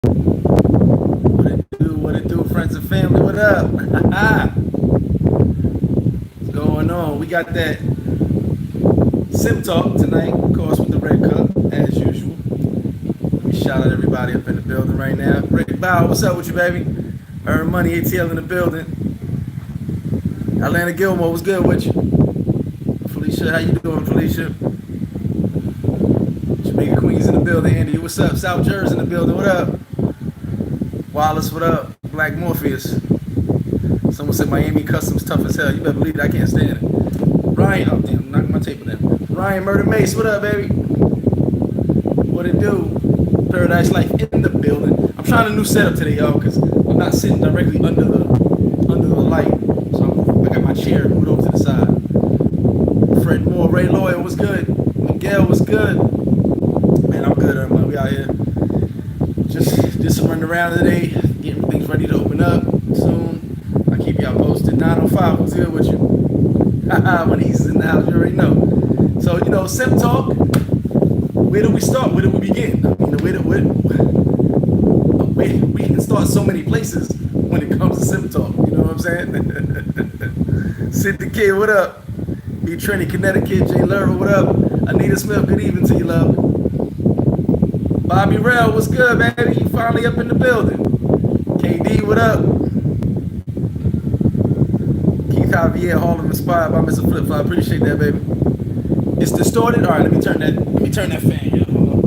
What it do, friends and family? What up? What's going on? We got that Simp talk tonight, of course, with the red cup, as usual. Let me shout out everybody up in the building right now. Rick Bow, what's up with you, baby? Earn Money ATL in the building. Atlanta Gilmore, what's good with you? Felicia, how you doing, Felicia? Jamaica Queens in the building. Andy, what's up? South Jersey in the building. What up? Wallace, what up? Black Morpheus. Someone said Miami Customs tough as hell. You better believe it. I can't stand it. Ryan, oh damn, I'm knocking my tape down. Ryan Murder Mace, what up, baby? What it do? Paradise Life in the building. I'm trying a new setup today, y'all, because I'm not sitting directly under the light. So I got my chair moved over to the side. Fred Moore, Ray Lloyd, what's good? Miguel, what's good? Man, I'm good, man. We out here. Just running around today, getting things ready to open up soon. I keep y'all posted. 905, what's good with you? When he's in the house, you already know. So, you know, Simp Talk, where do we start? Where do we begin? I mean, we can start so many places when it comes to Simp Talk. You know what I'm saying? Sid the Kid, what up? B Trinity, Connecticut, Jay Lerva, what up? Anita Smith, good evening to you, love. Bobby Rell, what's good, baby? You finally up in the building. KD, what up? Keith Javier, Harlem inspired by Mr. Flip Flop. Appreciate that, baby. It's distorted. All right, let me turn that fan here. Hold on.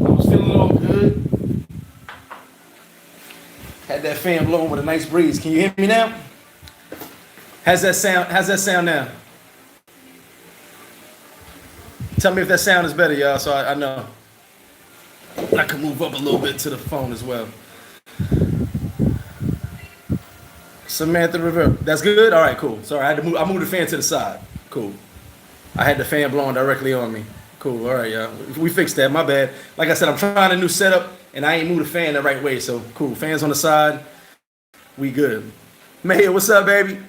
I was feeling all good. Had that fan blowing with a nice breeze. Can you hear me now? How's that sound now? Tell me if that sound is better, y'all, so I know. I can move up a little bit to the phone as well. Samantha Rivera. That's good? All right, cool. Sorry, I moved the fan to the side. Cool. I had the fan blowing directly on me. Cool, all right, y'all. We fixed that, my bad. Like I said, I'm trying a new setup, and I ain't moved the fan the right way, so cool. Fans on the side, we good. Mayor, what's up, baby?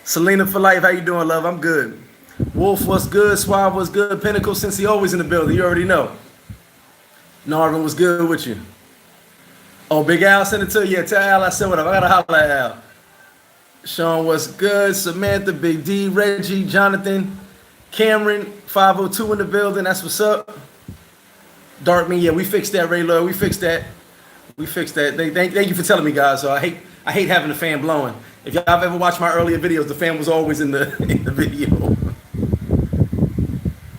Selena for life, how you doing, love? I'm good. Wolf, what's good? Suave, what's good? Pinnacle, since he always in the building, you already know. Narvin, what's good with you? Oh, Big Al sent it to you. Yeah, tell Al I said what up. I gotta holler at Al. Sean, what's good? Samantha, Big D, Reggie, Jonathan, Cameron, 502 in the building. That's what's up. Darkman, yeah, we fixed that, Ray Lloyd. We fixed that. Thank you for telling me, guys. So I hate having the fan blowing. If y'all have ever watched my earlier videos, the fan was always in the video.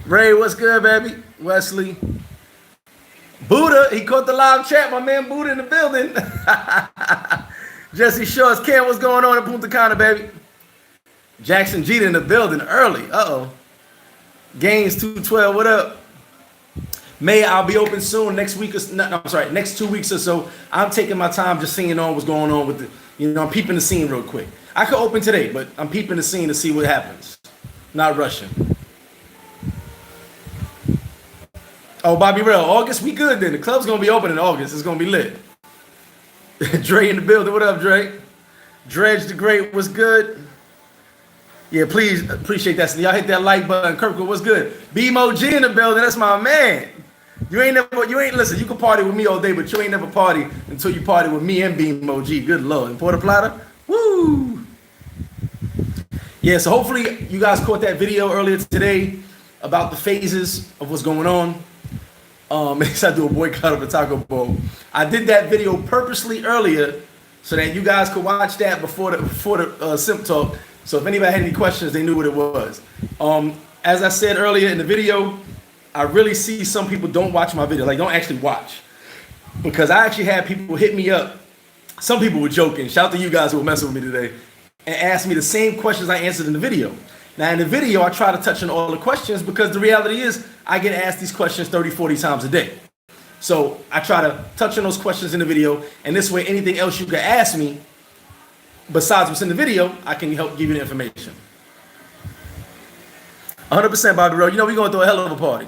Ray, what's good, baby? Wesley. Buddha, he caught the live chat. My man Buddha in the building. Jesse Shorts, Cam, what's going on in Punta Cana, baby? Jackson Jeter in the building early. Uh-oh. Gaines 212, what up? May, I'll be open soon next 2 weeks or so. I'm taking my time just seeing on what's going on with I'm peeping the scene real quick. I could open today, but I'm peeping the scene to see what happens. Not rushing. Oh, Bobby Rell, August, we good then. The club's going to be open in August. It's going to be lit. Dre in the building. What up, Dre? Dredge the Great, what's good? Yeah, please, appreciate that. So y'all hit that like button. Kirkwood, what's good? B-Mo G in the building. That's my man. Listen, you can party with me all day, but you ain't never party until you party with me and B-Mo G. Good Lord. And Porter Plata, woo! Yeah, so hopefully you guys caught that video earlier today about the phases of what's going on. I do a boycott of a Taco Bowl. I did that video purposely earlier so that you guys could watch that before the Simp Talk. So if anybody had any questions, they knew what it was. As I said earlier in the video, I really see some people don't watch my video, like don't actually watch. Because I actually had people hit me up. Some people were joking. Shout out to you guys who were messing with me today. And asked me the same questions I answered in the video. Now in the video, I try to touch on all the questions because the reality is I get asked these questions 30, 40 times a day. So I try to touch on those questions in the video, and this way anything else you can ask me besides what's in the video, I can help give you the information. 100% Bobby Rowe. We're going through a hell of a party.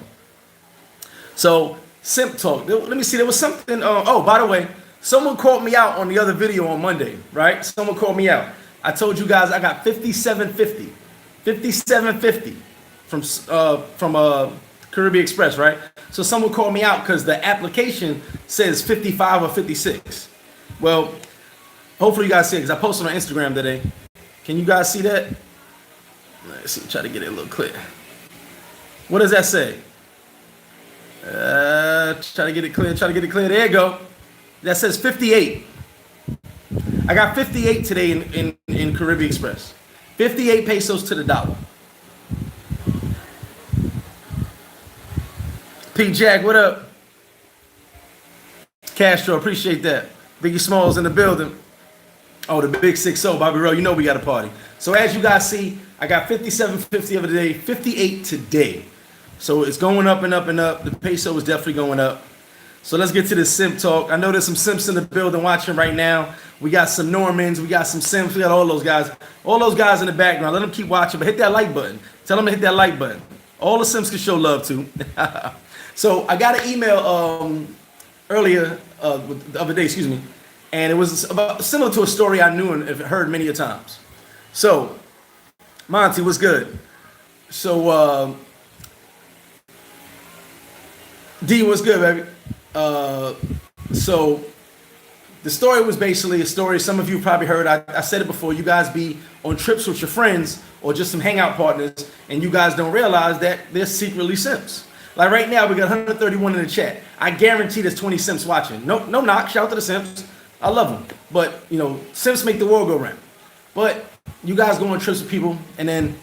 So Simp Talk. Let me see. There was something. Oh, by the way, someone called me out on the other video on Monday, right? Someone called me out. I told you guys I got 5750 from Caribbean Express, right? So someone called me out because the application says 55 or 56. Well, hopefully you guys see it because I posted on Instagram today. Can you guys see that? Let's see, try to get it a little clear. What does that say? Try to get it clear, There you go. That says 58. I got 58 today in Caribbean Express. 58 pesos to the dollar. P Jack, what up? Castro, appreciate that. Biggie Smalls in the building. Oh, the big 6-0, Bobby Rowe. You know we got a party. So as you guys see, I got 57.50 of the day, 58 today. So it's going up and up and up. The peso is definitely going up. So let's get to this simp talk. I know there's some simps in the building watching right now. We got some Normans, we got some simps, we got all those guys. All those guys in the background. Let them keep watching, but hit that like button. Tell them to hit that like button. All the simps can show love too. So I got an email earlier, the other day, excuse me, and it was about, similar to a story I knew and have heard many a times. So, Monty, what's good? So, D, what's good, baby? So, the story was basically a story some of you probably heard. I said it before. You guys be on trips with your friends or just some hangout partners, and you guys don't realize that they're secretly simps. Like right now, we got 131 in the chat. I guarantee there's 20 simps watching. No knock. Shout out to the simps. I love them. But, you know, simps make the world go round. But you guys go on trips with people, and then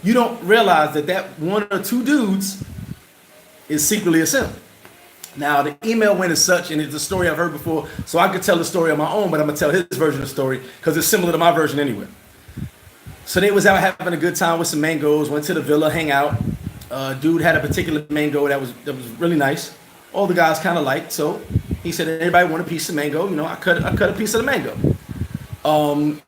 you don't realize that one or two dudes is secretly a simp. Now, the email went as such, and it's a story I've heard before, so I could tell the story on my own, but I'm going to tell his version of the story because it's similar to my version anyway. So they was out having a good time with some mangoes, went to the villa, hang out. Dude had a particular mango that was really nice. All the guys kind of liked, so he said, everybody want a piece of mango? You know, I cut a piece of the mango.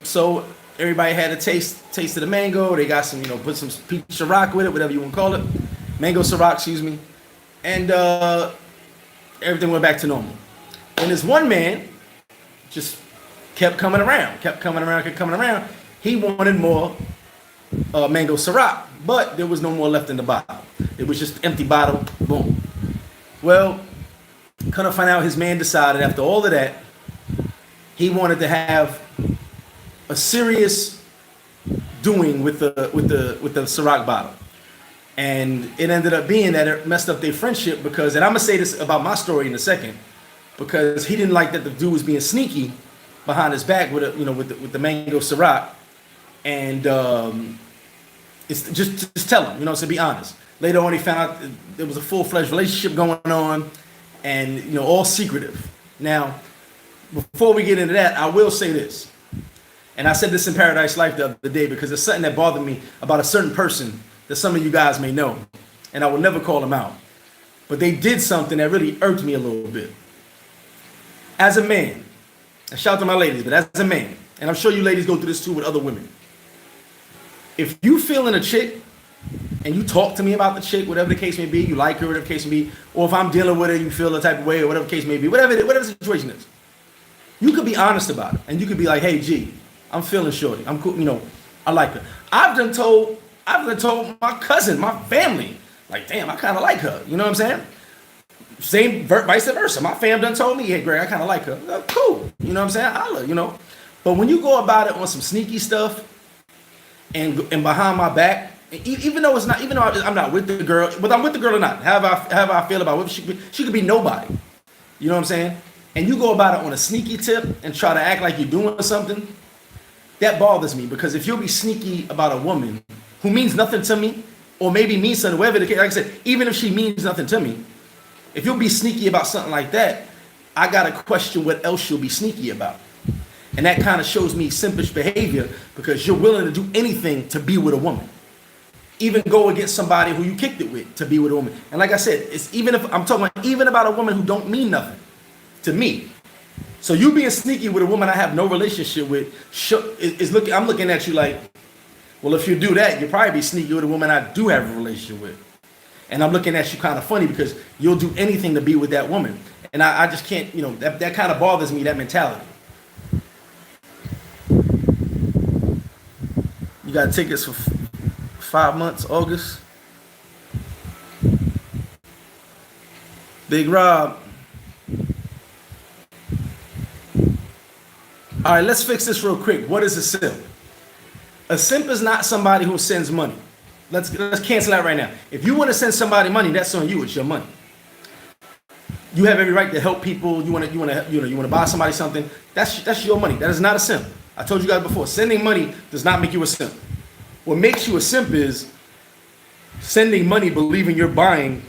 So everybody had a taste of the mango. They got some, put some peach Ciroc with it, whatever you want to call it. Mango Ciroc, excuse me. And everything went back to normal. And this one man just kept coming around. He wanted more Mango Ciroc, but there was no more left in the bottle. It was just empty bottle, boom. Well, couldn't find out his man decided after all of that, he wanted to have a serious doing with the Ciroc bottle. And it ended up being that it messed up their friendship because, and I'm gonna say this about my story in a second, because he didn't like that the dude was being sneaky behind his back with with the Mango Ciroc, and it's just tell him, so be honest. Later on, he found out there was a full-fledged relationship going on, and all secretive. Now, before we get into that, I will say this, and I said this in Paradise Life the other day because it's something that bothered me about a certain person that some of you guys may know, and I will never call them out. But they did something that really irked me a little bit. As a man, and shout out to my ladies, but as a man, and I'm sure you ladies go through this too with other women. If you feeling a chick, and you talk to me about the chick, whatever the case may be, you like her, whatever the case may be, or if I'm dealing with her, you feel the type of way, or whatever the case may be, whatever the situation is, you could be honest about it, and you could be like, hey, G, I'm feeling shorty, I'm cool, I like her. I've done told my cousin, my family, like, damn, I kind of like her. You know what I'm saying? Same, vice versa. My fam done told me, hey, Greg, I kind of like her. Cool. You know what I'm saying? Holla, But when you go about it on some sneaky stuff and behind my back, even though I'm not with the girl, but I'm with the girl or not, however I feel about it, she could be nobody. You know what I'm saying? And you go about it on a sneaky tip and try to act like you're doing something, that bothers me because if you'll be sneaky about a woman who means nothing to me, or maybe means something, whatever the case, like I said, even if she means nothing to me, if you'll be sneaky about something like that, I gotta question what else you'll be sneaky about. And that kind of shows me simpish behavior because you're willing to do anything to be with a woman. Even go against somebody who you kicked it with to be with a woman. And like I said, it's even if I'm talking about a woman who don't mean nothing to me. So you being sneaky with a woman I have no relationship with, I'm looking at you like, well, if you do that, you'll probably be sneaky with a woman I do have a relationship with. And I'm looking at you kind of funny because you'll do anything to be with that woman. And I just can't, that kind of bothers me, that mentality. You got tickets for 5 months, August. Big Rob. All right, let's fix this real quick. What is a simp? A simp is not somebody who sends money. Let's cancel that right now. If you want to send somebody money, that's on you. It's your money. You have every right to help people. You want to buy somebody something. That's your money. That is not a simp. I told you guys before. Sending money does not make you a simp. What makes you a simp is sending money, believing you're buying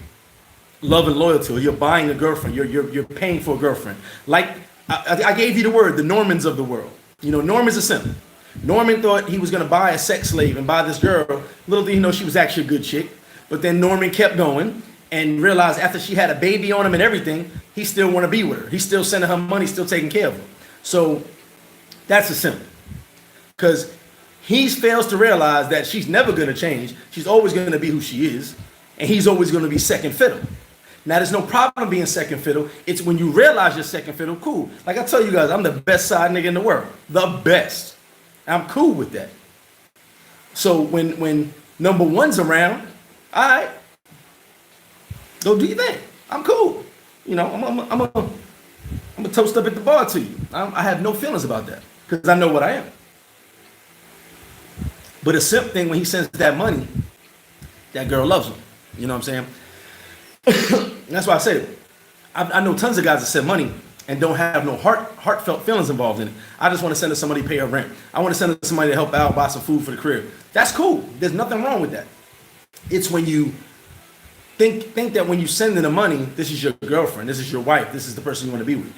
love and loyalty, or you're buying a girlfriend. You're paying for a girlfriend. Like I gave you the word, the Normans of the world. You know, Norman's a simp. Norman thought he was going to buy a sex slave and buy this girl. Little did he know she was actually a good chick. But then Norman kept going and realized after she had a baby on him and everything, he still want to be with her. He's still sending her money, still taking care of her. So that's a simp. Because he fails to realize that she's never going to change. She's always going to be who she is. And he's always going to be second fiddle. Now, there's no problem being second fiddle. It's when you realize you're second fiddle, cool. Like I tell you guys, I'm the best side nigga in the world. The best. I'm cool with that. So when number one's around, all right, go do your thing. I'm cool. You know, I'm a toast up at the bar to you. I have no feelings about that because I know what I am. But a simp thing, when he sends that money, that girl loves him. You know what I'm saying? That's why I say it. I know tons of guys that send money and don't have no heartfelt feelings involved in it. I just want to send her somebody to pay her rent. I want to send her somebody to help out, buy some food for the crib. That's cool. There's nothing wrong with that. It's when you think that when you send in the money, this is your girlfriend, this is your wife, this is the person you want to be with.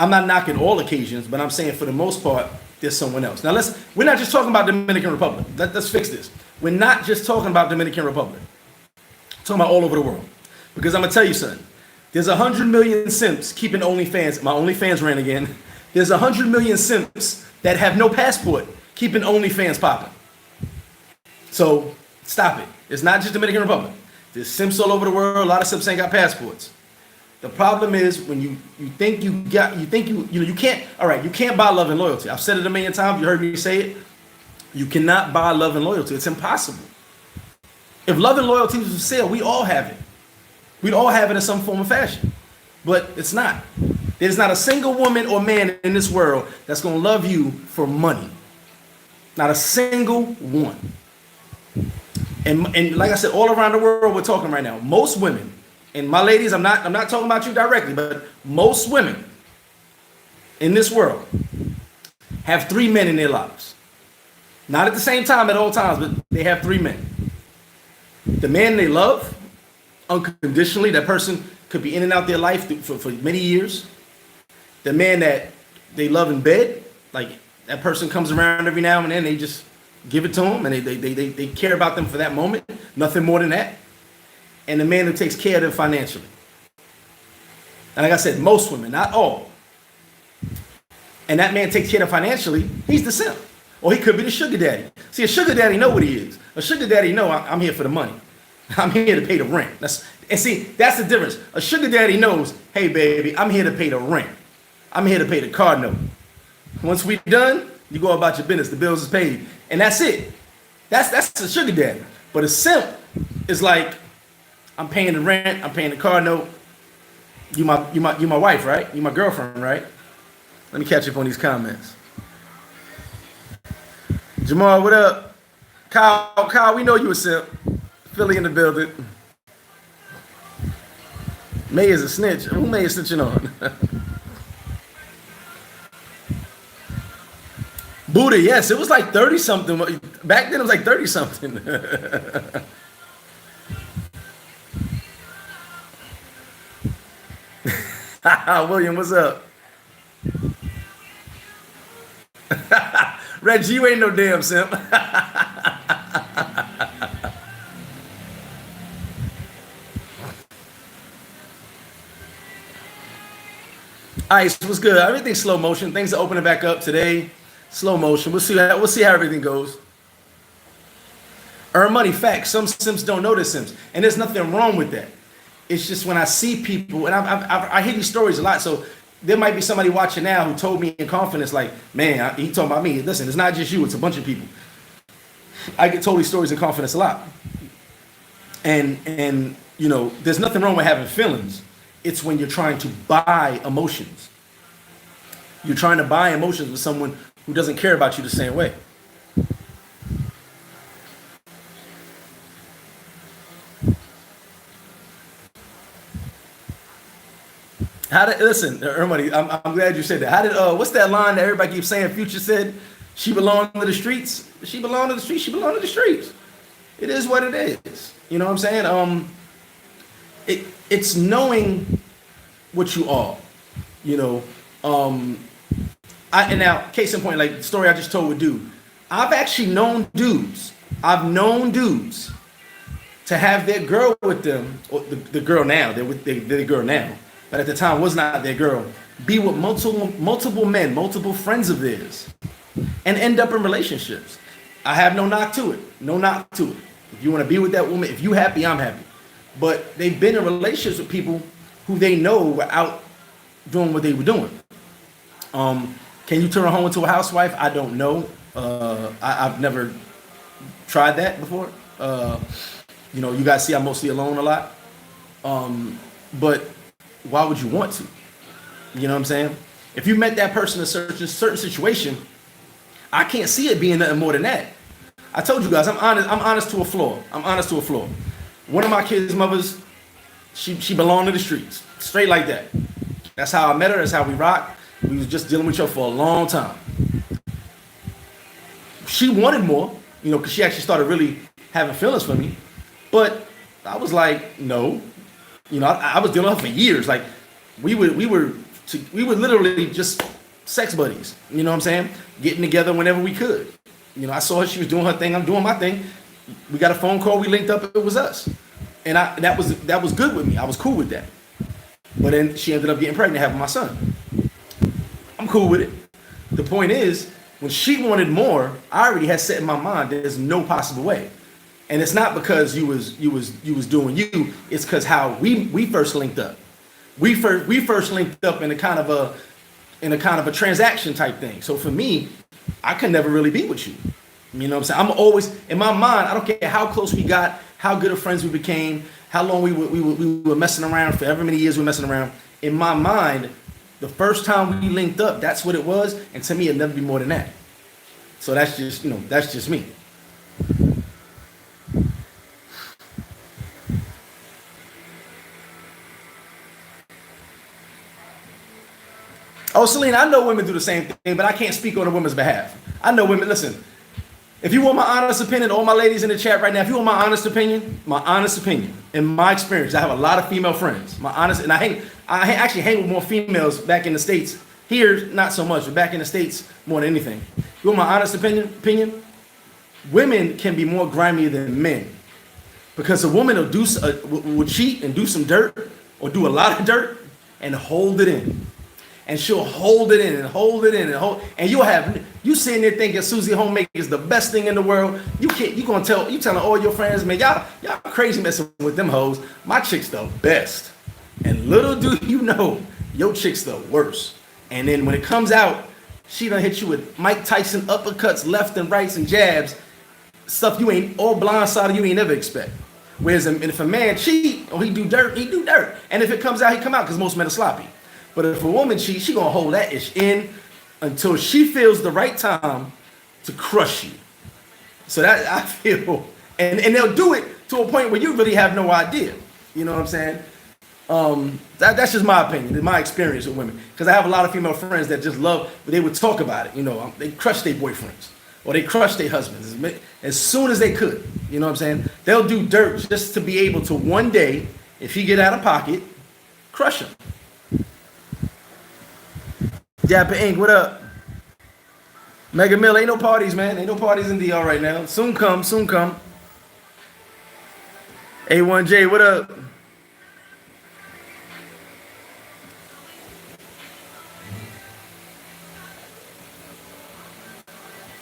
I'm not knocking all occasions, but I'm saying for the most part, there's someone else. Now we're not just talking about Dominican Republic. Let's fix this. We're not just talking about Dominican Republic. We're talking about all over the world. Because I'm going to tell you something. There's 100 million simps keeping OnlyFans. My OnlyFans ran again. There's 100 million simps that have no passport keeping OnlyFans popping. So stop it. It's not just Dominican Republic. There's simps all over the world. A lot of simps ain't got passports. The problem is when you can't, all right, you can't buy love and loyalty. I've said it a million times. You heard me say it. You cannot buy love and loyalty. It's impossible. If love and loyalty was for sale, we all have it. We'd all have it in some form or fashion. But it's not. There's not a single woman or man in this world that's going to love you for money. Not a single one. And like I said, all around the world we're talking right now. Most women, and my ladies, I'm not talking about you directly, but most women in this world have 3 men in their lives. Not at the same time at all times, but they have 3 men. The man they love unconditionally, that person could be in and out their life for many years. The man that they love in bed, like that person comes around every now and then, they just give it to them, and they care about them for that moment, nothing more than that. And the man who takes care of them financially. And like I said, most women, not all. And that man takes care of them financially, he's the simp. Or he could be the sugar daddy. See, a sugar daddy know what he is. A sugar daddy know I'm here for the money. I'm here to pay the rent. That's the difference. A sugar daddy knows, hey baby, I'm here to pay the rent. I'm here to pay the car note. Once we done, you go about your business. The bills is paid, and that's it. That's a sugar daddy. But a simp is like, I'm paying the rent. I'm paying the car note. You my wife, right? You my girlfriend, right? Let me catch up on these comments. Jamal, what up? Kyle, we know you a simp. Philly in the building. May is a snitch. Who May is snitching on? Buddha, yes, it was like 30 something. Back then it was like 30 something. William, what's up? Reggie, you ain't no damn simp. Ice, what's good? Everything's slow motion. Things are opening back up today. Slow motion. We'll see how everything goes. Earn money. Facts. Some simps don't know they're simps, and there's nothing wrong with that. It's just when I see people, and I hear these stories a lot. So there might be somebody watching now who told me in confidence, like, man, he talking about me. Listen, it's not just you. It's a bunch of people. I get told these stories in confidence a lot. And there's nothing wrong with having feelings. It's when you're trying to buy emotions. You're trying to buy emotions with someone who doesn't care about you the same way. Listen, everybody, I'm glad you said that. How did what's that line that everybody keeps saying? Future said, "She belonged to the streets. She belonged to the streets. She belonged to the streets." It is what it is. You know what I'm saying? It's knowing what you are. You know, and now case in point, like the story I just told with dude, I've actually known dudes. I've known dudes to have their girl with them, or the girl now. They're with their girl now, but at the time was not their girl. Be with multiple men, multiple friends of theirs, and end up in relationships. I have no knock to it. No knock to it. If you want to be with that woman, if you happy, I'm happy. But they've been in relationships with people who they know were out doing what they were doing. Can you turn a home into a housewife? I don't know. I've never tried that before. You guys see I'm mostly alone a lot. But why would you want to? You know what I'm saying? If you met that person in a certain situation, I can't see it being nothing more than that. I told you guys, I'm honest to a flaw. I'm honest to a flaw. One of my kids' mothers, she belonged to the streets. Straight like that. That's how I met her. That's how we rock. We was just dealing with each other for a long time. She wanted more, because she actually started really having feelings for me. But I was like, no. I was dealing with her for years. Like, we were literally just sex buddies. You know what I'm saying? Getting together whenever we could. I saw her. She was doing her thing. I'm doing my thing. We got a phone call. We linked up. It was us. And that was good with me. I was cool with that. But then she ended up getting pregnant, having my son. I'm cool with it. The point is, when she wanted more, I already had set in my mind there's no possible way. And it's not because you was doing you. It's because how we first linked up. We first linked up in a kind of a transaction type thing. So for me, I could never really be with you. You know what I'm saying? I'm always in my mind. I don't care how close we got, how good of friends we became, how long we were messing around for however many years we were messing around. In my mind, the first time we linked up, that's what it was, and to me, it'd never be more than that. So that's just me. Oh, Selena, I know women do the same thing, but I can't speak on a woman's behalf. I know women. Listen, if you want my honest opinion, all my ladies in the chat right now, if you want my honest opinion, in my experience, I have a lot of female friends. I actually hang with more females back in the States. Here, not so much, but back in the States, more than anything. You want my honest opinion? Women can be more grimy than men, because a woman will cheat and do some dirt, or do a lot of dirt, and hold it in. And she'll hold it in and hold it in and you sitting there thinking Susie Homemaker is the best thing in the world. You telling all your friends, man, y'all crazy messing with them hoes. My chick's the best. And little do you know, your chick's the worst. And then when it comes out, she done hit you with Mike Tyson uppercuts, left and rights and jabs, stuff you ain't all blindsided you ain't never expect. Whereas if a man cheat or he do dirt. And if it comes out, he come out, because most men are sloppy. But if a woman cheats, she gonna hold that ish in until she feels the right time to crush you. So that I feel, and they'll do it to a point where you really have no idea. You know what I'm saying? That's just my opinion, my experience with women. Because I have a lot of female friends that just love, but they would talk about it. They crush their boyfriends or they crush their husbands as soon as they could. You know what I'm saying? They'll do dirt just to be able to one day, if he get out of pocket, crush him. Dapper Inc., what up? Mega Mill, ain't no parties, man. Ain't no parties in DR right now. Soon come. A1J, what up?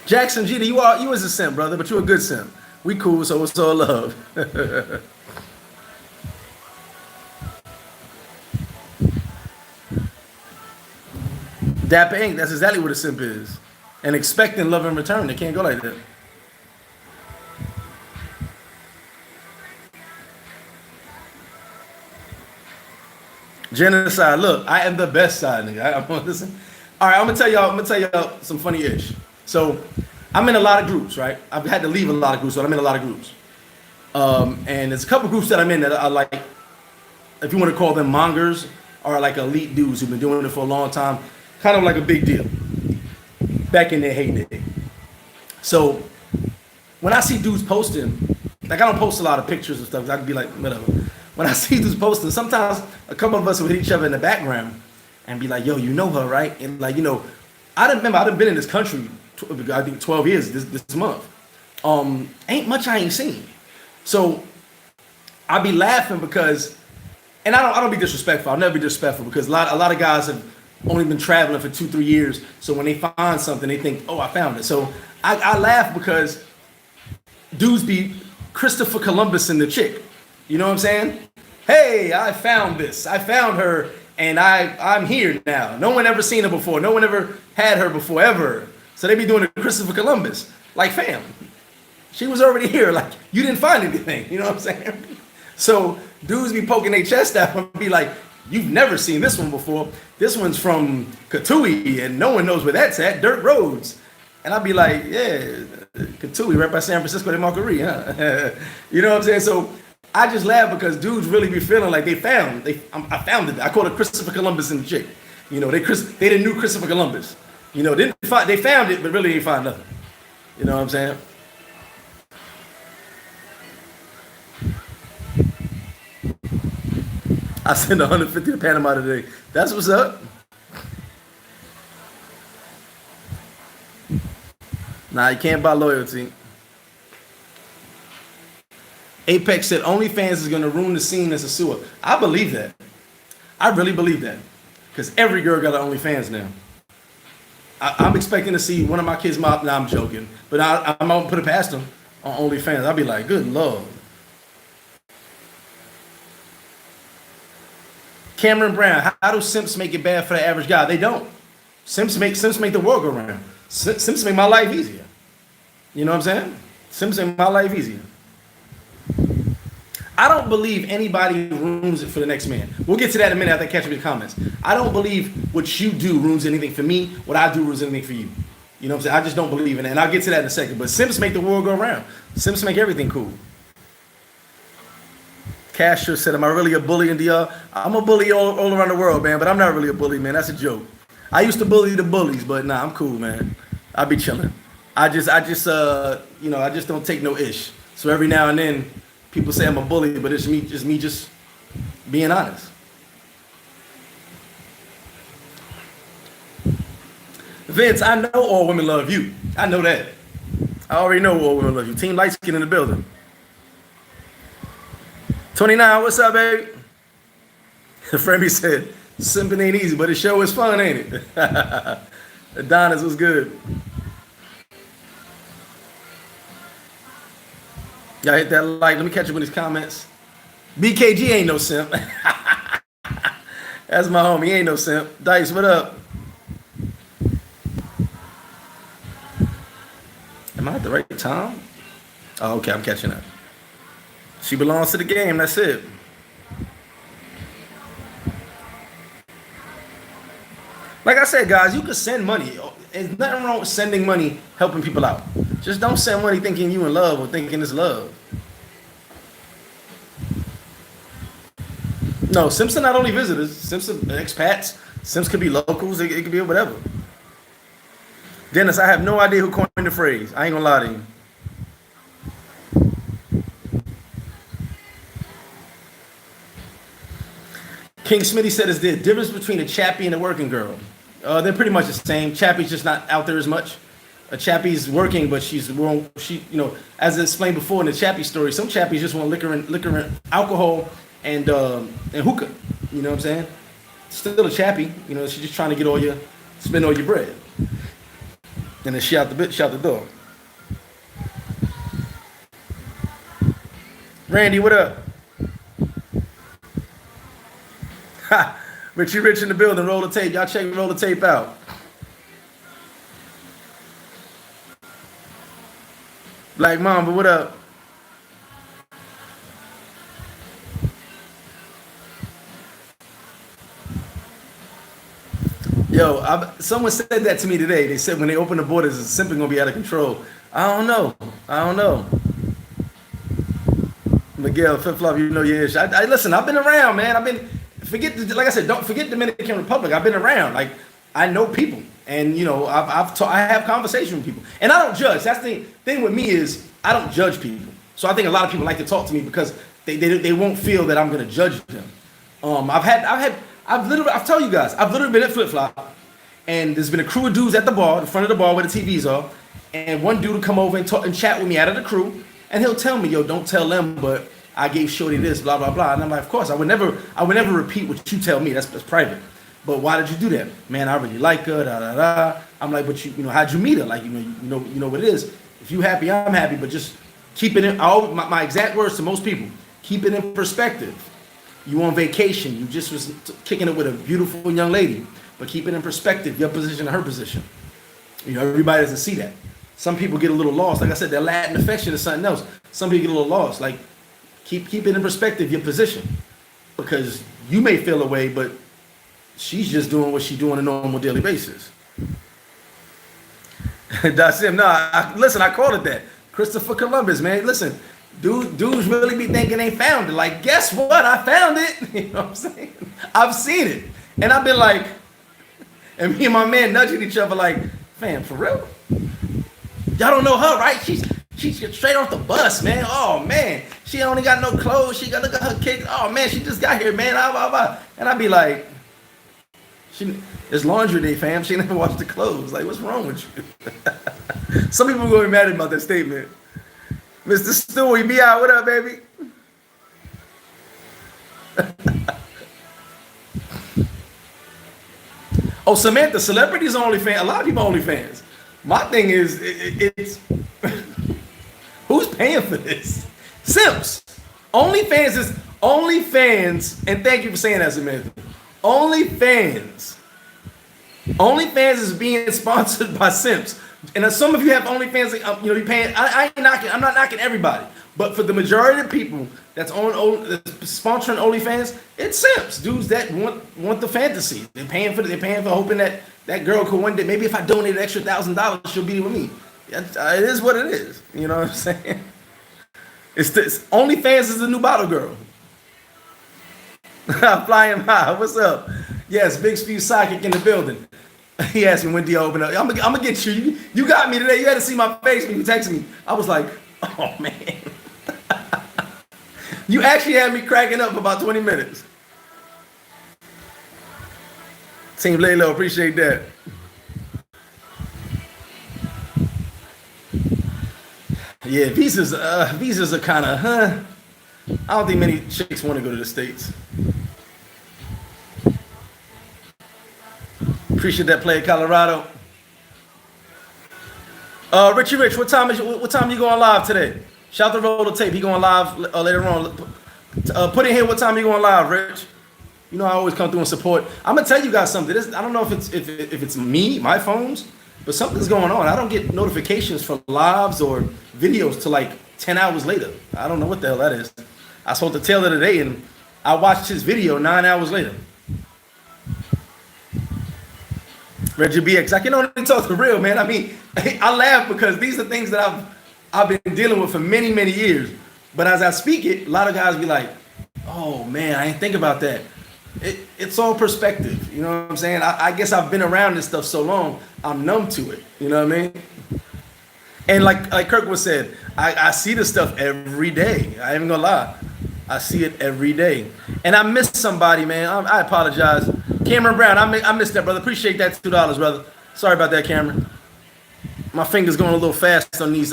Jackson Jeter, you was a simp, brother, but you a good simp. We cool, so it's all love. Dapper Inc., that's exactly what a simp is. And expecting love in return. They can't go like that. Genocide. Look, I am the best side, nigga. I'm gonna listen. All right, I'm gonna tell y'all. I'm gonna tell y'all some funny ish. So, I'm in a lot of groups, right? I've had to leave a lot of groups, but I'm in a lot of groups. And there's a couple groups that I'm in that are like, if you want to call them mongers, are like elite dudes who've been doing it for a long time, kind of like a big deal back in their heyday. So when I see dudes posting, like I don't post a lot of pictures and stuff, 'cause I can be like, whatever. When I see dudes posting, sometimes a couple of us will hit each other in the background and be like, yo, you know her, right? And like, I didn't remember, I done been in this country, I think 12 years this month. Ain't much I ain't seen. So I be laughing because, and I don't be disrespectful. I'll never be disrespectful because a lot of guys have only been traveling for 2-3 years. So when they find something, they think, oh, I found it. So I laugh because dudes be Christopher Columbus and the chick. You know what I'm saying? Hey, I found this. I found her, and I'm here now. No one ever seen her before. No one ever had her before, ever. So they be doing the Christopher Columbus. Like, fam, she was already here. Like, you didn't find anything. You know what I'm saying? So dudes be poking their chest out and be like, you've never seen this one before. This one's from Katui, and no one knows where that's at. Dirt roads. And I'd be like, yeah, Katui, right by San Francisco de Macorís, huh? You know what I'm saying? So I just laugh because dudes really be feeling like I found it. I call it Christopher Columbus and the chick. You know, they didn't knew Christopher Columbus. You know, they found it, but really ain't find nothing. You know what I'm saying? I sent 150 to Panama today. That's what's up. Nah, you can't buy loyalty. Apex said OnlyFans is going to ruin the scene as a sewer. I believe that. I really believe that. Because every girl got an OnlyFans now. I'm expecting to see one of my kids' mom. Nah, I'm joking. But I'm going to put it past them on OnlyFans. I'll be like, good Lord. Cameron Brown, how do simps make it bad for the average guy? They don't. Simps make the world go round. Simps make my life easier. You know what I'm saying? Simps make my life easier. I don't believe anybody ruins it for the next man. We'll get to that in a minute after I catch up in the comments. I don't believe what you do ruins anything for me. What I do ruins anything for you. You know what I'm saying? I just don't believe in it. And I'll get to that in a second. But simps make the world go round. Simps make everything cool. Casher said, am I really a bully in DR? I'm a bully all around the world, man, but I'm not really a bully, man. That's a joke. I used to bully the bullies, but nah, I'm cool, man. I be chilling. I just don't take no ish. So every now and then, people say I'm a bully, but it's me just being honest. Vince, I know all women love you. I know that. I already know all women love you. Team Light Skin in the building. 29, what's up, baby? Fremmy said, simping ain't easy, but the show is fun, ain't it? Adonis was good. Y'all hit that like. Let me catch up with these comments. BKG ain't no simp. That's my homie. He ain't no simp. Dice, what up? Am I at the right time? Oh, okay, I'm catching up. She belongs to the game. That's it. Like I said, guys, you can send money. There's nothing wrong with sending money, helping people out. Just don't send money thinking you in love or thinking it's love. No, simps are not only visitors. Simps are expats. Simps could be locals. It could be whatever. Dennis, I have no idea who coined the phrase. I ain't gonna lie to you. King Smitty said, is there a difference between a chappie and a working girl? They're pretty much the same. Chappie's just not out there as much. A chappie's working, but as explained before in the chappie story, some chappies just want liquor and alcohol and hookah. You know what I'm saying? Still a chappie. You know, she's just trying to spend all your bread. And then she out the door. Randy, what up? Ha! Richie Rich in the building. Roll the tape. Y'all check roll the tape out. Black Mamba, what up? Yo, someone said that to me today. They said when they open the borders, it's simply gonna be out of control. I don't know. I don't know. Miguel, flip flop, you know your ish. I listen. I've been around, man. Like I said, don't forget Dominican Republic. I've been around. Like I know people, and you know, I have conversations with people, and I don't judge. That's the thing with me is I don't judge people. So I think a lot of people like to talk to me because they won't feel that I'm gonna judge them. I've told you guys, I've literally been at Flip Flop, and there's been a crew of dudes at the bar, the front of the bar where the TVs are, and one dude will come over and talk and chat with me out of the crew, and he'll tell me, yo, don't tell them, but I gave Shorty this, blah blah blah, and I'm like, of course, I would never repeat what you tell me. That's private. But why did you do that? Man, I really like her. Da da da. I'm like, but you know, how'd you meet her? Like, you know what it is. If you happy, I'm happy. But just keep it in. My exact words to most people: keep it in perspective. You on vacation. You just was kicking it with a beautiful young lady. But keep it in perspective. Your position and her position. You know, everybody doesn't see that. Some people get a little lost. Like I said, their Latin affection is something else. Some people get a little lost. Like, keep it in perspective. Your position, because you may feel away, but she's just doing what she do on a normal daily basis. Simp, listen, I called it that. Christopher Columbus, man. Listen, dudes really be thinking they found it. Like, guess what? I found it. You know what I'm saying? I've seen it. And I've been like, and me and my man nudging each other like, fam, for real? Y'all don't know her, right? She's straight off the bus, man. Oh, man. She only got no clothes. She got, look at her kick. Oh, man, she just got here, man. And I'd be like, it's laundry day, fam. She never washed the clothes. Like, what's wrong with you? Some people are going to be mad about that statement. Mr. Stewie, be out. What up, baby? Oh, Samantha, celebrities are OnlyFans. A lot of people are OnlyFans. My thing is, it's who's paying for this? Simps. OnlyFans is OnlyFans, and thank you for saying that, Samantha. OnlyFans is being sponsored by Simps, and some of you have OnlyFans. You know, you're paying. I ain't knocking. I'm not knocking everybody, but for the majority of people that's sponsoring OnlyFans, it's Simps, dudes that want the fantasy. They're paying for hoping that girl could one day. Maybe if I donate an extra $1,000, she'll be with me. It is what it is. You know what I'm saying? It's OnlyFans is the new bottle girl. Flying high. What's up? Yes, Big Spew Psychic in the building. He asked me when do you open up. I'm gonna get you. You got me today. You had to see my face when you texted me. I was like, oh man. You actually had me cracking up for about 20 minutes. Team Laylo, appreciate that. Yeah, visas are kind of, I don't think many chicks want to go to the States. Appreciate that play, Colorado. Richie Rich, what time you going live today? Shout to Roll the Tape. He going live later on. Put in here what time you going live, Rich. You know I always come through and support. I'm gonna tell you guys something. I don't know if it's me, my phones, but something's going on. I don't get notifications from lives or videos till like 10 hours later. I don't know what the hell that is. I sold the tail of the day and I watched his video 9 hours later. Reggie BX, I can only talk the real, man. I mean, I laugh because these are things that I've been dealing with for many, many years. But as I speak it, a lot of guys be like, oh man, I didn't think about that. It's all perspective. You know what I'm saying? I guess I've been around this stuff so long, I'm numb to it. You know what I mean? And like Kirk was said, I see this stuff every day. I ain't gonna lie. I see it every day. And I missed somebody, man. I apologize. Cameron Brown, I missed that, brother. Appreciate that $2, brother. Sorry about that, Cameron. My finger's going a little fast on these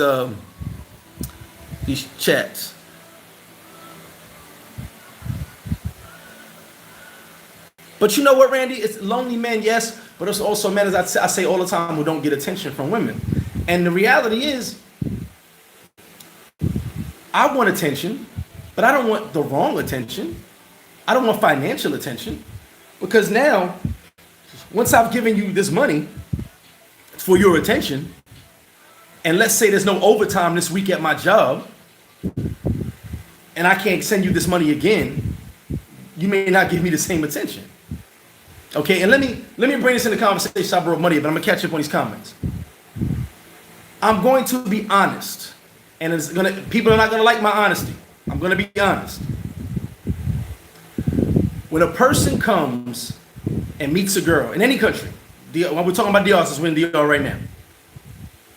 chats. But you know what, Randy? It's lonely men, yes, but it's also men, as I say all the time, who don't get attention from women. And the reality is, I want attention, but I don't want the wrong attention. I don't want financial attention. Because now, once I've given you this money for your attention, and let's say there's no overtime this week at my job, and I can't send you this money again, you may not give me the same attention. Okay, and let me bring this in the conversation. I brought money, but I'm gonna catch up on these comments. I'm going to be honest, and people are not gonna like my honesty. I'm gonna be honest. When a person comes and meets a girl in any country, when we're talking about DR, since we're in DR right now,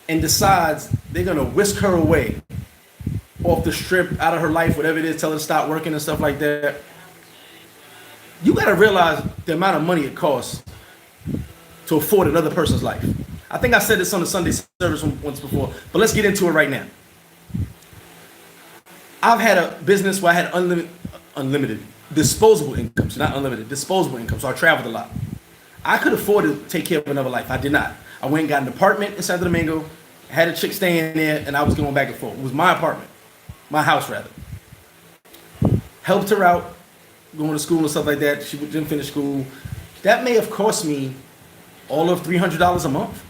and decides they're gonna whisk her away off the strip, out of her life, whatever it is, tell her to stop working and stuff like that, you gotta realize the amount of money it costs to afford another person's life. I think I said this on the Sunday service once before, but let's get into it right now. I've had a business where I had unlimited disposable income, so not unlimited, disposable income, so I traveled a lot. I could afford to take care of another life. I did not. I went and got an apartment in Santo Domingo, had a chick staying there, and I was going back and forth. It was my apartment, my house rather. Helped her out, going to school and stuff like that. She didn't finish school. That may have cost me all of $300 a month.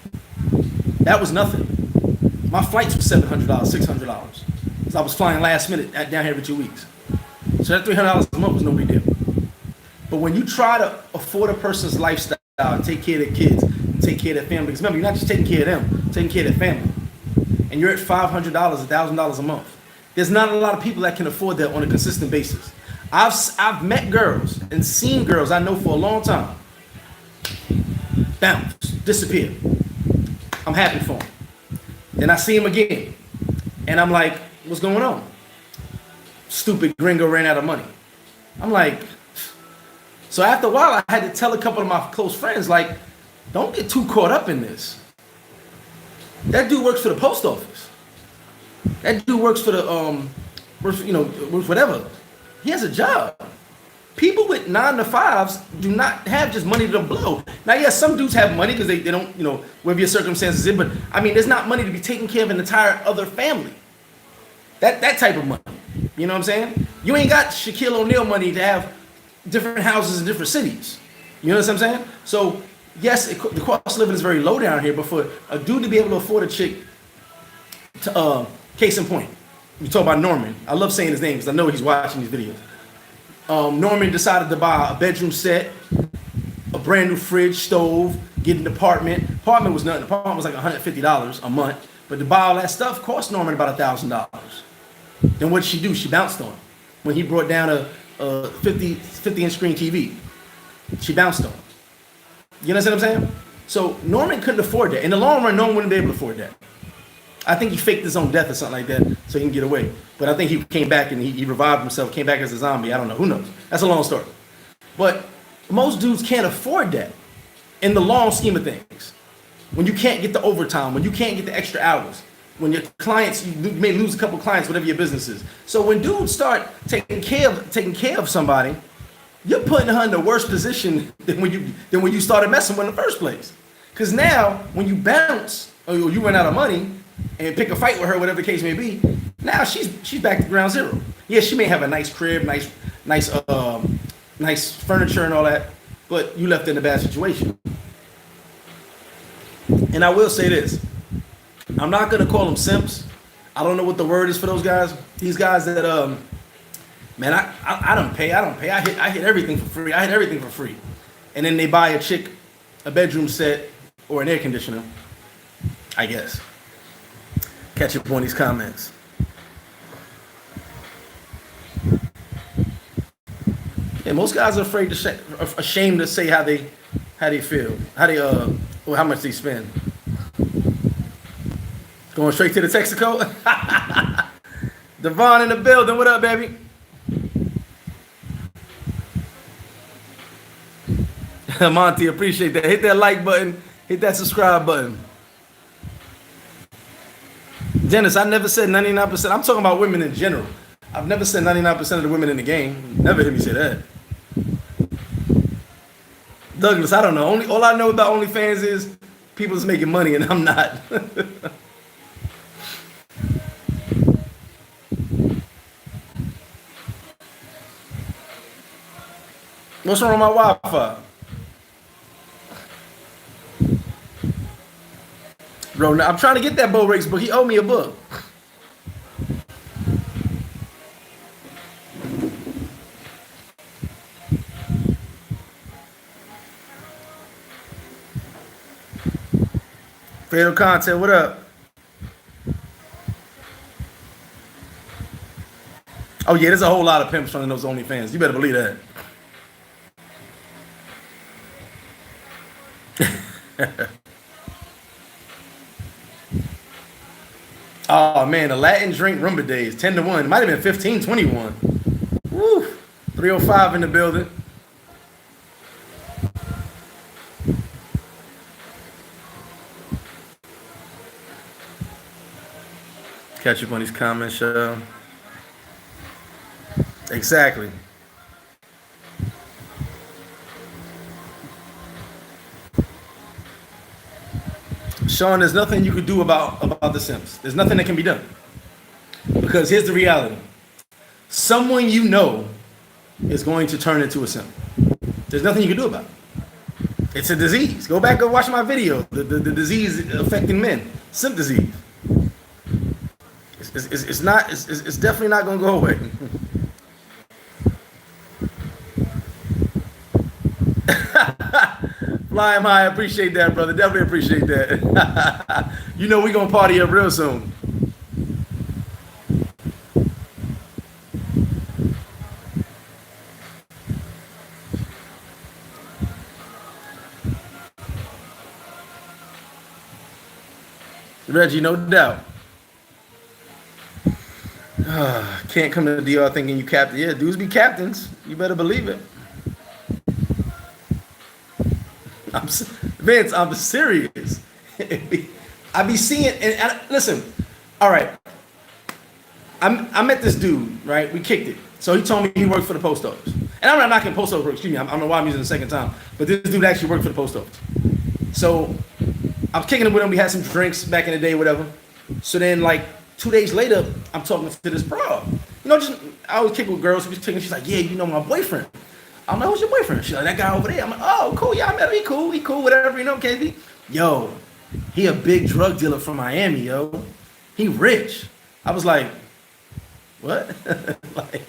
That was nothing. My flights were $700, $600. So I was flying last minute down here every 2 weeks. So that $300 a month was no big deal. But when you try to afford a person's lifestyle and take care of their kids, and take care of their family, because remember, you're not just taking care of them, taking care of their family. And you're at $500, $1,000 a month. There's not a lot of people that can afford that on a consistent basis. I've met girls and seen girls I know for a long time bounce, disappear. I'm happy for them. Then I see them again, and I'm like, what's going on? Stupid gringo ran out of money. I'm like, so after a while, I had to tell a couple of my close friends, like, don't get too caught up in this. That dude works for the post office. That dude works for the works whatever. He has a job. People with 9 to 5s do not have just money to blow. Now, yes, some dudes have money because they don't, whatever your circumstances is, but I mean, there's not money to be taking care of an entire other family. That type of money. You know what I'm saying? You ain't got Shaquille O'Neal money to have different houses in different cities. You know what I'm saying? So, yes, the cost of living is very low down here, but for a dude to be able to afford a chick, case in point, we talk about Norman. I love saying his name because I know he's watching these videos. Norman decided to buy a bedroom set, a brand new fridge, stove, get an apartment. Apartment was nothing. Apartment was like $150 a month. But to buy all that stuff cost Norman about $1,000. Then what did she do? She bounced on him. When he brought down a 50-inch screen TV, she bounced on him. You understand what I'm saying? So Norman couldn't afford that. In the long run, no one wouldn't be able to afford that. I think he faked his own death or something like that so he can get away. But I think he came back and he revived himself, came back as a zombie. I don't know. Who knows? That's a long story. But most dudes can't afford that in the long scheme of things. When you can't get the overtime, when you can't get the extra hours, when your clients, you may lose a couple clients, whatever your business is. So when dudes start taking care of somebody, you're putting her in the worse position than when you started messing with in the first place. Because now, when you bounce or you run out of money and pick a fight with her, whatever the case may be, now she's back to ground zero. Yeah, she may have a nice crib, nice furniture and all that, but you left her in a bad situation. And I will say this. I'm not going to call them simps. I don't know what the word is for those guys. These guys that, man, I don't pay. I hit everything for free. I hit everything for free. And then they buy a chick a bedroom set or an air conditioner, I guess. Catch up on these comments. Yeah, most guys are ashamed to say how they feel, or how much they spend. Going straight to the Texaco. Devon in the building. What up, baby? Monty, appreciate that. Hit that like button. Hit that subscribe button. Dennis, I never said 99%. I'm talking about women in general. I've never said 99% of the women in the game. Never heard me say that. Douglas, I don't know. All I know about OnlyFans is people's making money and I'm not. What's wrong with my Wi-Fi? Bro, I'm trying to get that Bo Rakes book. He owed me a book. Fatal content, what up? Oh yeah, there's a whole lot of pimps running those OnlyFans. You better believe that. Oh man, the Latin drink rumba days, 10-1. Might have been 15-21. Woo! 305 in the building. Catch up on these comments, show. Exactly. Sean, there's nothing you could do about the Simps. There's nothing that can be done. Because here's the reality. Someone you know is going to turn into a simp. There's nothing you can do about it. It's a disease. Go back and watch my video. The disease affecting men. Simp disease. It's definitely not going to go away. Fly him high. I appreciate that, brother. Definitely appreciate that. You know we're going to party up real soon. Reggie, no doubt. Can't come to the DR thinking you captain. Yeah, dudes be captains. You better believe it. Vince, I'm serious. I be seeing, and listen, all right. I met this dude, right? We kicked it. So he told me he worked for the post office. And I'm not knocking post office, excuse me. I don't know why I'm using the second time. But this dude actually worked for the post office. So I was kicking it with him. We had some drinks back in the day, whatever. So then, like, 2 days later, I'm talking to this bro. You know, just I always kick with girls. She's like, yeah, you know my boyfriend. I'm like, who's your boyfriend? She's like, that guy over there. I'm like, oh, cool. Yeah, I met him. He cool, whatever. You know, KV. Yo, he a big drug dealer from Miami, yo. He rich. I was like, what? Like,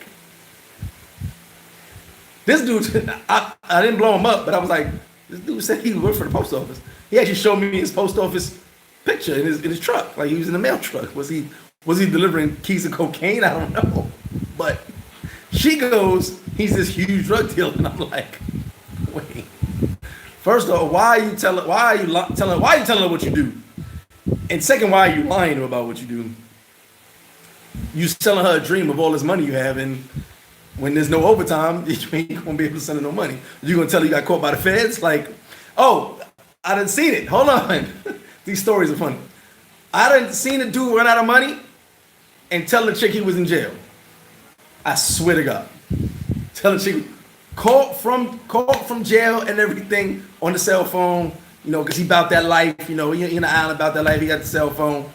this dude, I didn't blow him up, but I was like, this dude said he worked for the post office. He actually showed me his post office picture in his truck. Like, he was in the mail truck. Was he delivering keys of cocaine? I don't know. But she goes, he's this huge drug dealer, and I'm like, wait. First of all, why are you telling her what you do? And second, why are you lying to her about what you do? You selling her a dream of all this money you have, and when there's no overtime, you ain't gonna be able to send her no money. You gonna tell her you got caught by the feds? Like, oh, I done seen it. Hold on. These stories are funny. I done seen a dude run out of money and tell the chick he was in jail. I swear to God. Tell the chick, called from jail and everything on the cell phone, you know, because he about that life, you know, he in the island about that life, he got the cell phone.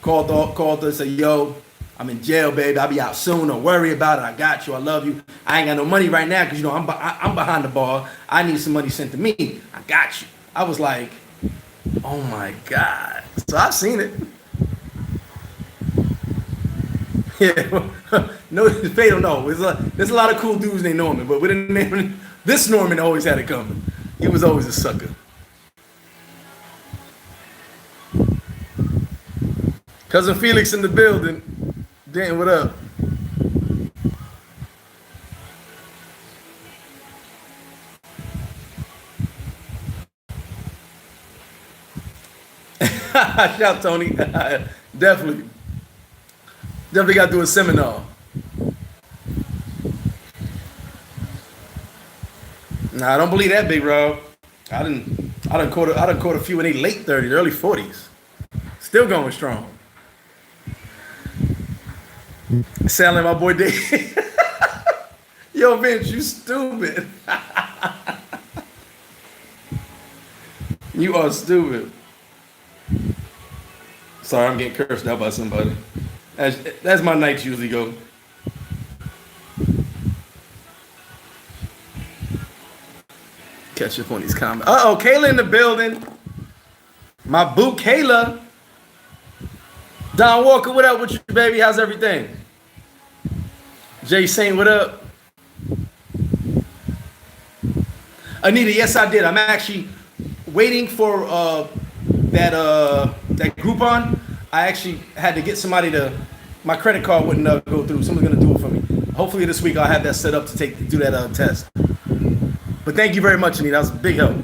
Called her, said, yo, I'm in jail, baby. I'll be out soon. Don't worry about it. I got you. I love you. I ain't got no money right now because, you know, I'm behind the bar. I need some money sent to me. I got you. I was like, oh, my God. So I've seen it. Yeah. No, they don't know. There's a lot of cool dudes named Norman, but with a name, this Norman always had it coming. He was always a sucker. Cousin Felix in the building. Dan, what up? Shout Tony. Definitely got to do a seminar. Nah, I don't believe that, Big Rob. I done caught a few in their late 30s, early 40s. Still going strong. Sound like my boy Dave. Yo, Vince, you stupid. You are stupid. Sorry, I'm getting cursed out by somebody. That's my nights usually go. Catch up on these comments. Uh-oh, Kayla in the building. My boo, Kayla. Don Walker, what up with you, baby? How's everything? Jay Saint, what up? Anita, yes, I did. I'm actually waiting for that Groupon, I actually had to get somebody my credit card wouldn't go through. Someone's gonna do it for me. Hopefully this week I'll have that set up to do that test. But thank you very much, Anita. That was a big help.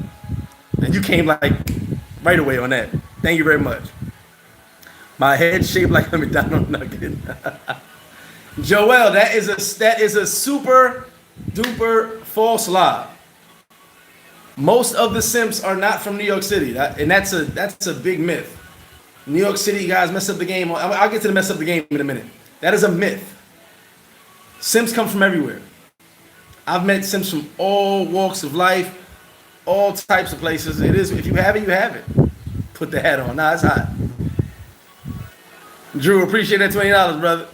And you came like right away on that. Thank you very much. My head shaped like a McDonald's nugget. Joel, that is a super duper false lie. Most of the simps are not from New York City, and that's a big myth. New York City guys mess up the game. I'll get to the mess up the game in a minute. That is a myth. Simps come from everywhere. I've met simps from all walks of life, all types of places. It is, if you have it, you have it. Put the hat on. Nah, it's hot. Drew, appreciate that $20, brother.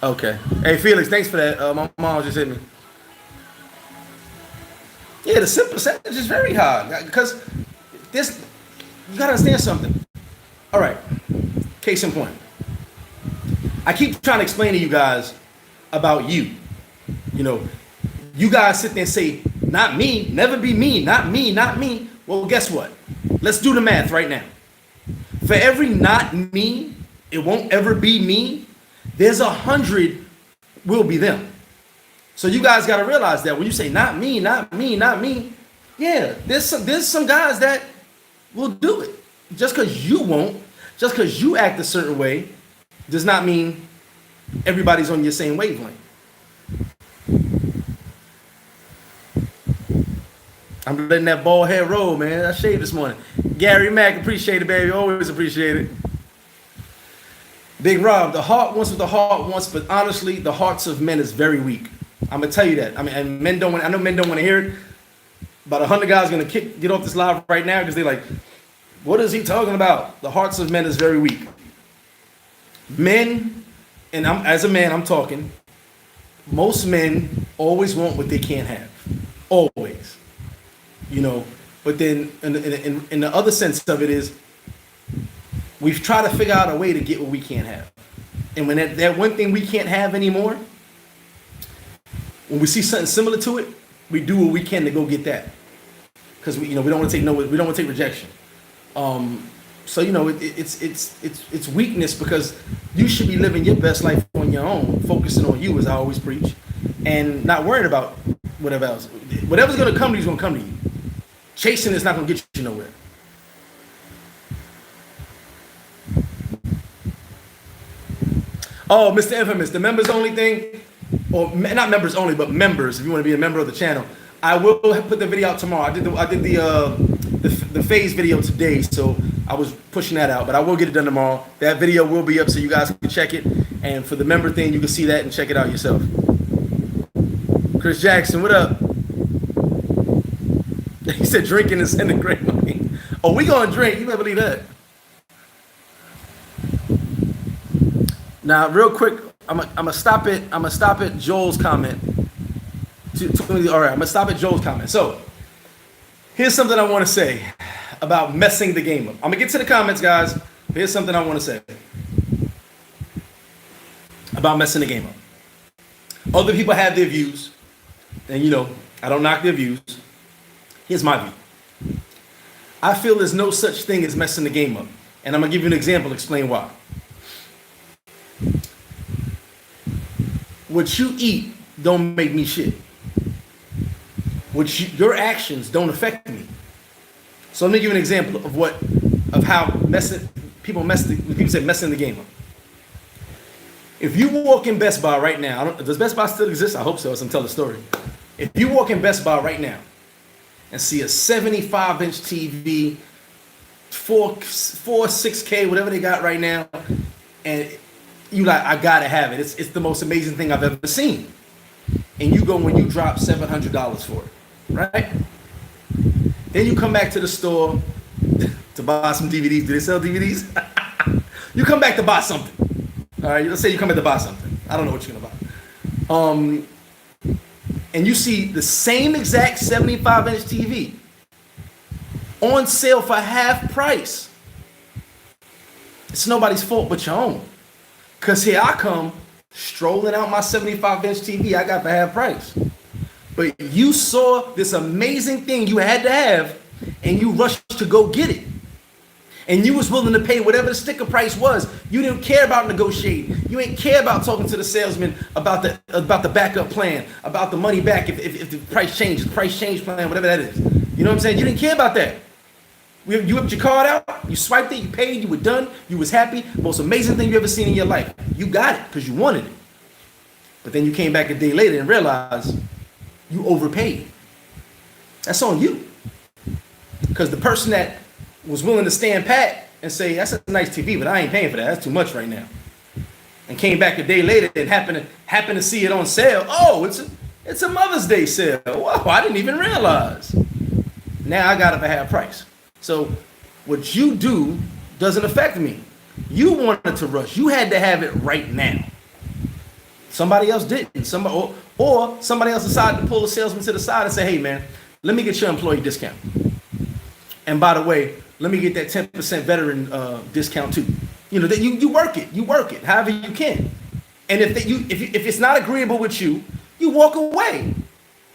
Okay. Hey, Felix, thanks for that. My mom just hit me. Yeah, the simp percentage is very high because this, you gotta understand something. All right, case in point. I keep trying to explain to you guys about you. You know, you guys sit there and say, not me, never be me, not me, not me. Well, guess what? Let's do the math right now. For every not me, it won't ever be me, there's 100 will be them. So you guys got to realize that when you say not me, not me, not me, yeah, there's some guys that will do it. Just because you won't, just because you act a certain way, does not mean everybody's on your same wavelength. I'm letting that bald head roll, man. I shaved this morning. Gary Mack, appreciate it, baby. Always appreciate it. Big Rob, the heart wants what the heart wants, but honestly, the hearts of men is very weak. I'm gonna tell you that. I mean, and men don't want. I know men don't want to hear it. About 100 guys gonna get off this live right now because they're like, "What is he talking about?" The hearts of men is very weak. Men, and as a man, I'm talking. Most men always want what they can't have, always. You know, but then in the other sense of it is, we've tried to figure out a way to get what we can't have, and when that one thing we can't have anymore. When we see something similar to it, we do what we can to go get that, because we don't want to take no, we don't want to take rejection. So it's weakness, because you should be living your best life on your own, focusing on you, as I always preach, and not worrying about whatever else. Whatever's going to come to you is going to come to you. Chasing is not going to get you nowhere. Oh, Mr. Infamous, the members only thing. Or not members only, but members. If you want to be a member of the channel, I will put the video out tomorrow. I did the phase video today, so I was pushing that out, but I will get it done tomorrow. That video will be up, so you guys can check it. And for the member thing, you can see that and check it out yourself. Chris Jackson, what up? He said drinking is sending great money. Oh, we gonna drink? You better believe that. Now, real quick. I'm gonna stop at Joel's comment. All right, I'm gonna stop at Joel's comment. So here's something I want to say about messing the game up. I'm gonna get to the comments, guys. Here's something I want to say about messing the game up. Other people have their views, and I don't knock their views. Here's my view. I feel there's no such thing as messing the game up, and I'm gonna give you an example. Explain why. What you eat don't make me shit. Your actions don't affect me. So let me give you an example of how people say messing the game up. If you walk in Best Buy right now, does Best Buy still exist? I hope so. So I'm telling the story. If you walk in Best Buy right now and see a 75-inch TV, 6K, whatever they got right now, and you like, I gotta have it. It's the most amazing thing I've ever seen. And you go when you drop $700 for it, right? Then you come back to the store to buy some DVDs. Do they sell DVDs? You come back to buy something. All right, let's say you come back to buy something. I don't know what you're gonna buy. And you see the same exact 75-inch TV on sale for half price. It's nobody's fault but your own. Because here I come, strolling out my 75-inch TV I got for half price. But you saw this amazing thing you had to have, and you rushed to go get it. And you was willing to pay whatever the sticker price was. You didn't care about negotiating. You ain't care about talking to the salesman about the backup plan, about the money back if the price changes, the price change plan, whatever that is. You know what I'm saying? You didn't care about that. You whipped your card out, you swiped it, you paid, you were done, you was happy. Most amazing thing you ever seen in your life. You got it because you wanted it. But then you came back a day later and realized you overpaid. That's on you. Because the person that was willing to stand pat and say, that's a nice TV, but I ain't paying for that. That's too much right now. And came back a day later and happened to see it on sale. Oh, it's a Mother's Day sale. Wow, I didn't even realize. Now I got it for half price. So what you do doesn't affect me. You wanted to rush. You had to have it right now. Somebody else didn't. Or somebody else decided to pull the salesman to the side and say, hey man, let me get your employee discount. And by the way, let me get that 10% veteran discount too. You know, that you work it, however you can. And if it's not agreeable with you, you walk away.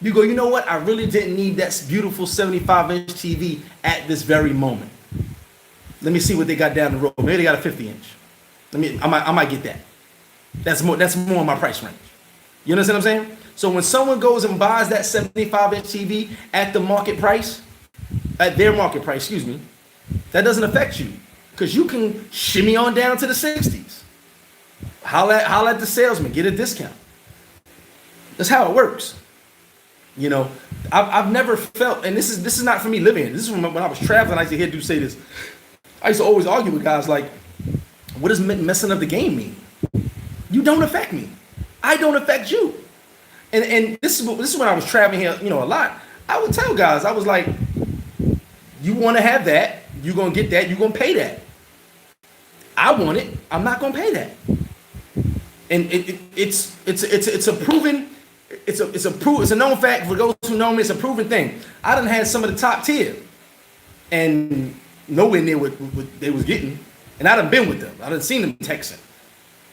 You go, you know what? I really didn't need that beautiful 75-inch TV at this very moment. Let me see what they got down the road. Maybe they got a 50-inch. I might get that. That's more in my price range. You understand what I'm saying? So when someone goes and buys that 75-inch TV at the market price, at their market price, excuse me, that doesn't affect you because you can shimmy on down to the 60s. Holla at the salesman, get a discount. That's how it works. You know, I've never felt, and this is not for me living. This is when I was traveling. I used to hear dudes say this. I used to always argue with guys like, "What does messing up the game mean? You don't affect me. I don't affect you." And this is when I was traveling here, you know, a lot. I would tell guys, I was like, "You want to have that? You're gonna get that. You're gonna pay that. I want it. I'm not gonna pay that." And it's a proven. It's a known fact for those who know me. It's a proven thing. I done had some of the top tier, and nowhere near what they was getting. And I done been with them. I done seen them texting.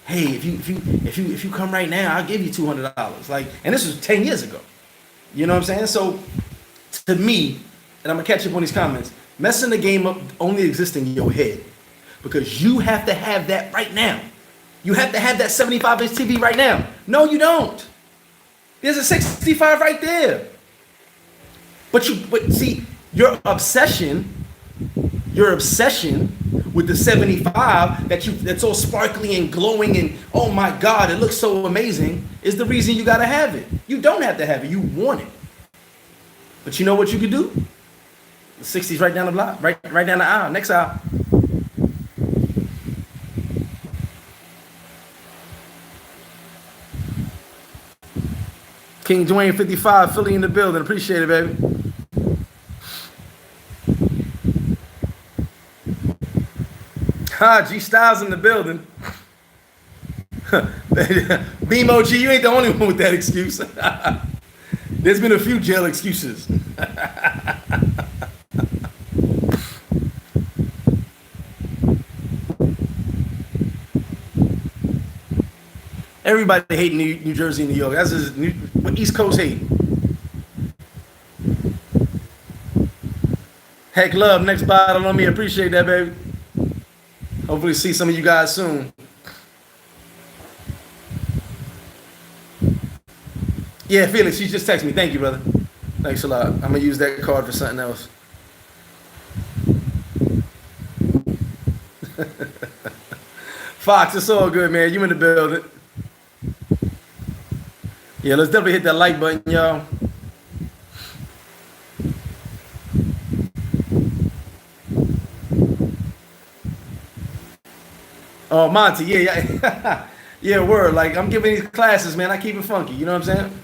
Hey, if you come right now, I'll give you $200. Like, and this was 10 years ago. You know what I'm saying? So, to me, and I'm gonna catch up on these comments. Messing the game up only exists in your head because you have to have that right now. You have to have that 75-inch TV right now. No, you don't. There's a 65 right there. But see, your obsession with the 75 that's all sparkly and glowing and oh my God, it looks so amazing is the reason you gotta have it. You don't have to have it, you want it. But you know what you could do? The 60's right down the block, right down the aisle, next aisle. King Dwayne 55, Philly in the building. Appreciate it, baby. G Styles in the building. Beamo G, you ain't the only one with that excuse. There's been a few jail excuses. Everybody hating New Jersey and New York. That's just what East Coast hate. Heck love, next bottle on me. Appreciate that, baby. Hopefully see some of you guys soon. Yeah, Felix, you just texted me. Thank you, brother. Thanks a lot. I'm going to use that card for something else. Fox, it's all good, man. You in the building. Yeah, let's definitely hit that like button, y'all. Oh, Monty, yeah. Yeah, word. Like, I'm giving these classes, man. I keep it funky. You know what I'm saying?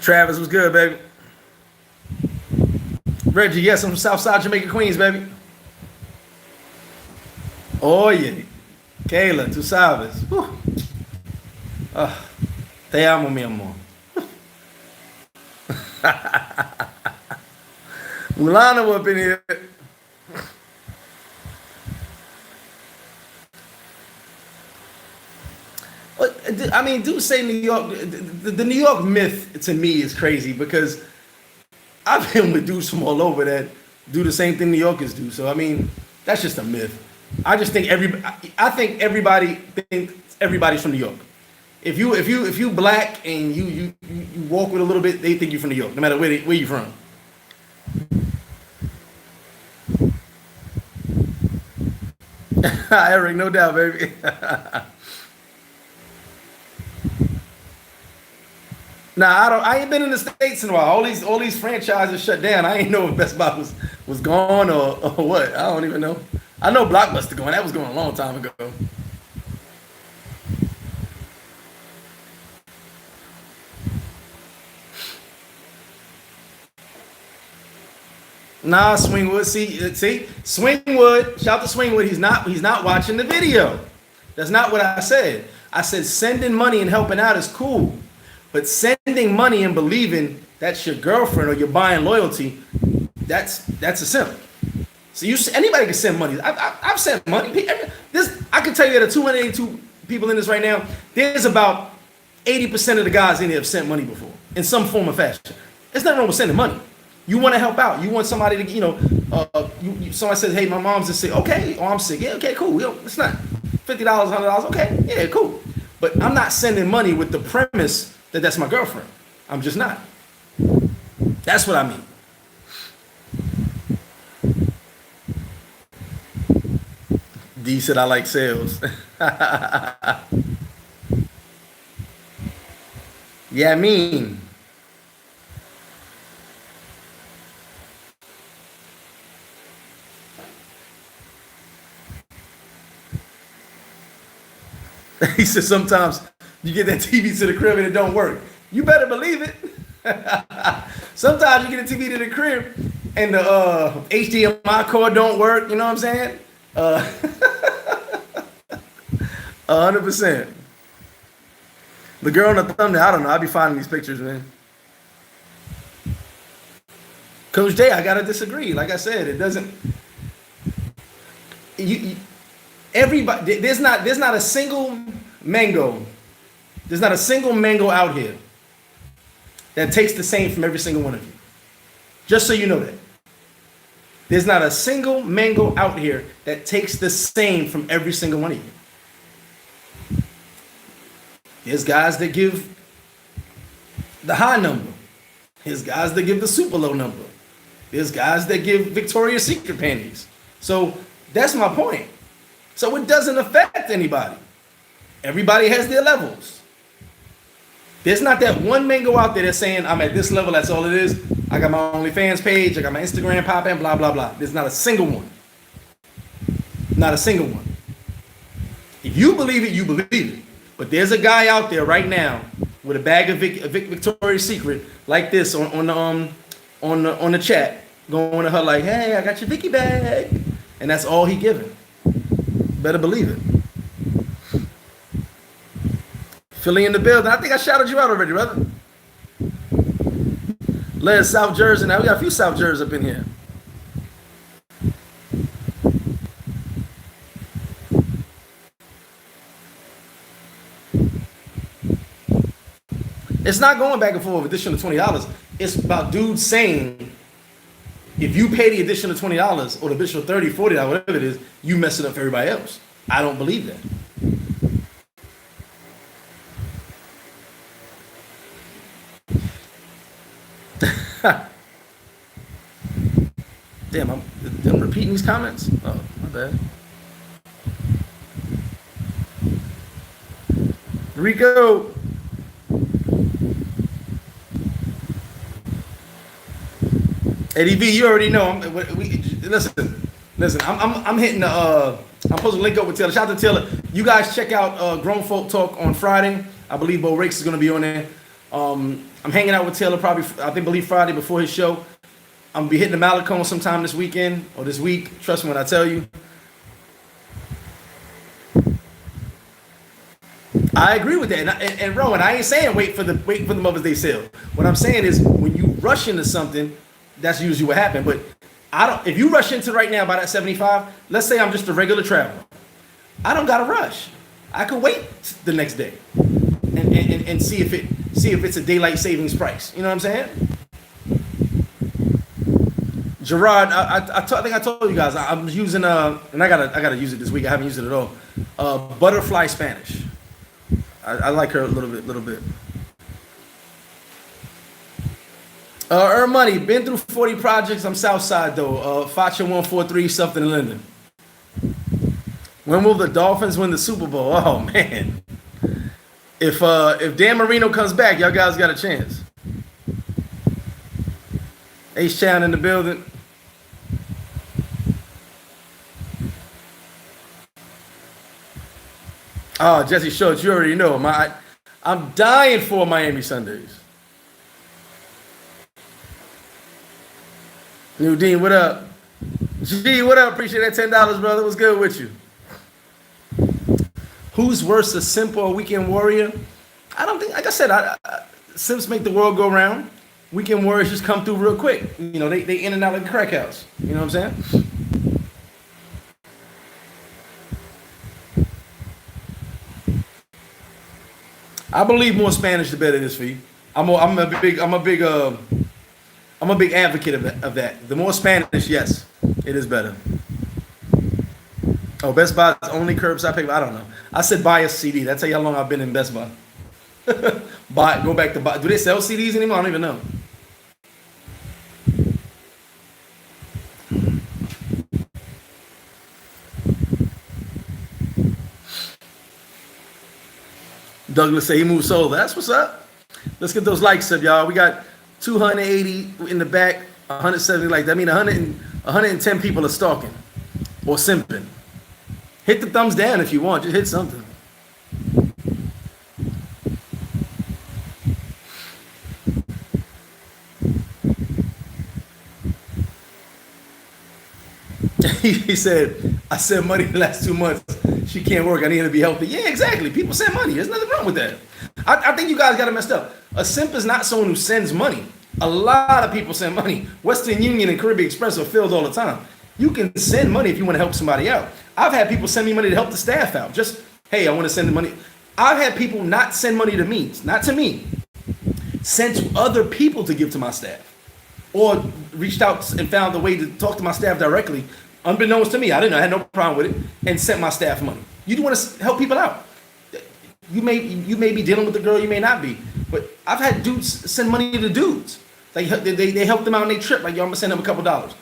Travis, what's good, baby? Reggie, yes, I'm from Southside Jamaica, Queens, baby. Oh, yeah. Kayla, tu sabes. Te amo, mi amor. Mulana up in here. I mean, do say New York. The New York myth to me is crazy because I've been with dudes from all over that do the same thing New Yorkers do. So I mean, that's just a myth. I just think I think everybody thinks everybody's from New York. If you black and you walk with a little bit, they think you're from New York, no matter where you from. Eric, no doubt, baby. Nah, I ain't been in the States in a while. All these franchises shut down. I ain't know if Best Buy was gone or what. I don't even know. I know Blockbuster going. That was going a long time ago. Nah, Swingwood. See, Swingwood. Shout to Swingwood. He's not watching the video. That's not what I said. I said sending money and helping out is cool, but sending money and believing that's your girlfriend or you're buying loyalty, that's a simp. So anybody can send money. I've sent money. I can tell you that 282 people in this right now. There's about 80% of the guys in here have sent money before in some form or fashion. There's nothing wrong with sending money. You want to help out. You want somebody to, somebody says, hey, my mom's just sick. Okay, oh, I'm sick. Yeah, okay, cool. It's not $50, $100. Okay, yeah, cool. But I'm not sending money with the premise that that's my girlfriend. I'm just not. That's what I mean. D said I like sales. Yeah, I mean. He said sometimes you get that TV to the crib and it don't work. You better believe it. Sometimes you get a TV to the crib and the HDMI cord don't work. You know what I'm saying? 100%. The girl in the thumbnail, I don't know. I'll be finding these pictures, man. Coach J, I gotta disagree. Like I said, it doesn't. Everybody, there's not a single mango. There's not a single mango out here that tastes the same from every single one of you. Just so you know that. There's not a single mango out here that tastes the same from every single one of you. There's guys that give the high number. There's guys that give the super low number. There's guys that give Victoria's Secret panties. So that's my point. So it doesn't affect anybody. Everybody has their levels. There's not that one mango out there that's saying, I'm at this level, that's all it is. I got my OnlyFans page, I got my Instagram popping, blah, blah, blah. There's not a single one. Not a single one. If you believe it, you believe it. But there's a guy out there right now with a bag of Victoria's Secret like this on the chat, going to her like, hey, I got your Vicky bag. And that's all he giving. Better believe it. Philly in the building. I think I shouted you out already, brother. Les, South Jersey. Now we got a few South Jerseys up in here. It's not going back and forth with additional $20. It's about dudes saying, if you pay the additional $20 or the additional $30, $40, whatever it is, you mess it up for everybody else. I don't believe that. Damn, I'm repeating these comments? Oh, my bad. Rico. Eddie V, you already know. Listen. I'm hitting the. I'm supposed to link up with Taylor. Shout out to Taylor. You guys check out Grown Folk Talk on Friday. I believe Bo Rakes is going to be on there. I'm hanging out with Taylor probably. I believe Friday before his show. I'm gonna be hitting the Malecon sometime this weekend or this week. Trust me when I tell you. I agree with that. And Rowan, I ain't saying wait for the Mother's Day sale. What I'm saying is when you rush into something, that's usually what happened. But if you rush into right now by that 75, let's say I'm just a regular traveler. I don't gotta rush. I could wait the next day and see if it's a daylight savings price. You know what I'm saying? Gerard, I think I told you guys I'm using and I gotta use it this week. I haven't used it at all. Butterfly Spanish. I like her a little bit. Earn money. Been through 40 projects. I'm Southside though. Facha 143 something in Linden. When will the Dolphins win the Super Bowl? Oh man. If Dan Marino comes back, y'all guys got a chance. H-Town in the building. Oh, Jesse Schultz, you already know. I'm dying for Miami Sundays. New Dean, what up? G, what up? Appreciate that $10, brother. What's good with you? Who's worse, a simp or a weekend warrior? I don't think, like I said, simps make the world go round. Weekend warriors just come through real quick. You know, they in and out like a crack house. You know what I'm saying? I believe more Spanish the better it is for you. I'm a big advocate of that. The more Spanish, yes, it is better. Oh, Best Buy is only curbside pickup. I don't know. I said buy a CD. That's how long I've been in Best Buy. Go back to buy. Do they sell CDs anymore? I don't even know. Douglas say he moved solo. That's what's up. Let's get those likes up, y'all. We got 280 in the back, 170 likes. That means 110 people are stalking or simping. Hit the thumbs down if you want. Just hit something. He said, I sent money the last 2 months. She can't work. I need her to be healthy. Yeah, exactly. People send money. There's nothing wrong with that. I think you guys got it messed up. A simp is not someone who sends money. A lot of people send money. Western Union and Caribbean Express are filled all the time. You can send money if you want to help somebody out. I've had people send me money to help the staff out. Just, hey, I want to send the money. I've had people not send money to me, not to me, send to other people to give to my staff. Or reached out and found a way to talk to my staff directly, unbeknownst to me. I didn't know. I had no problem with it, and sent my staff money. You do want to help people out. You may be dealing with a girl, you may not be. But I've had dudes send money to dudes. Like they help them out on their trip. Like, yo, I'm gonna send them a couple dollars.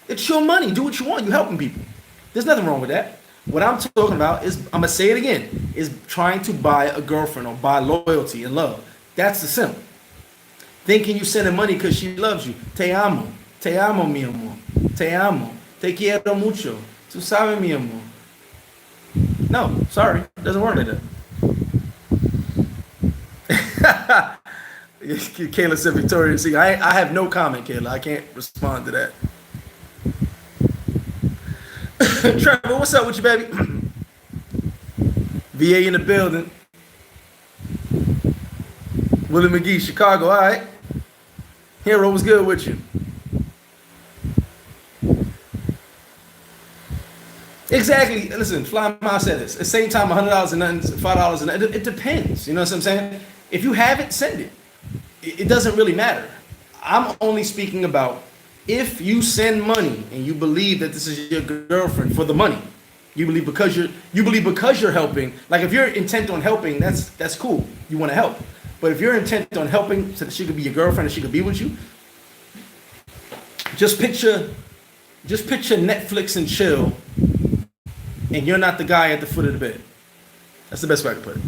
It's your money. Do what you want. You're helping people. There's nothing wrong with that. What I'm talking about is, I'm gonna say it again, is trying to buy a girlfriend or buy loyalty and love. That's the simp. Thinking you sending money because she loves you. Te amo mi amor. Te amo. Te quiero mucho. Tú sabes mi amor. No, sorry, it doesn't work like that. Kayla said Victoria. See, I have no comment, Kayla. I can't respond to that. Trevor, what's up with you, baby? VA in the building. Willie McGee, Chicago. All right. Hero, was good with you? Exactly. Listen, Fly Miles said this. At the same time, $100 and nothing, $5 and nothing. It depends. You know what I'm saying? If you have it, send it. It doesn't really matter. I'm only speaking about if you send money and you believe that this is your girlfriend for the money. You believe because you're helping. Like, if you're intent on helping, that's cool. You want to help. But if you're intent on helping so that she could be your girlfriend and she could be with you, just picture Netflix and chill, and you're not the guy at the foot of the bed. That's the best way I can put it.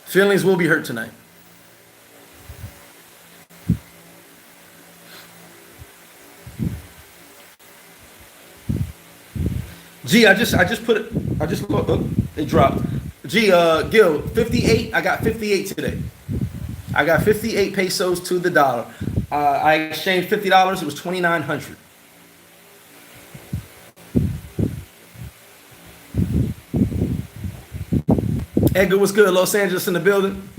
Feelings will be hurt tonight. G, I just put it. It dropped. G, Gil, 58. I got 58 today. I got 58 pesos to the dollar. I exchanged $50. It was 2,900. Edgar, what's good? Los Angeles in the building.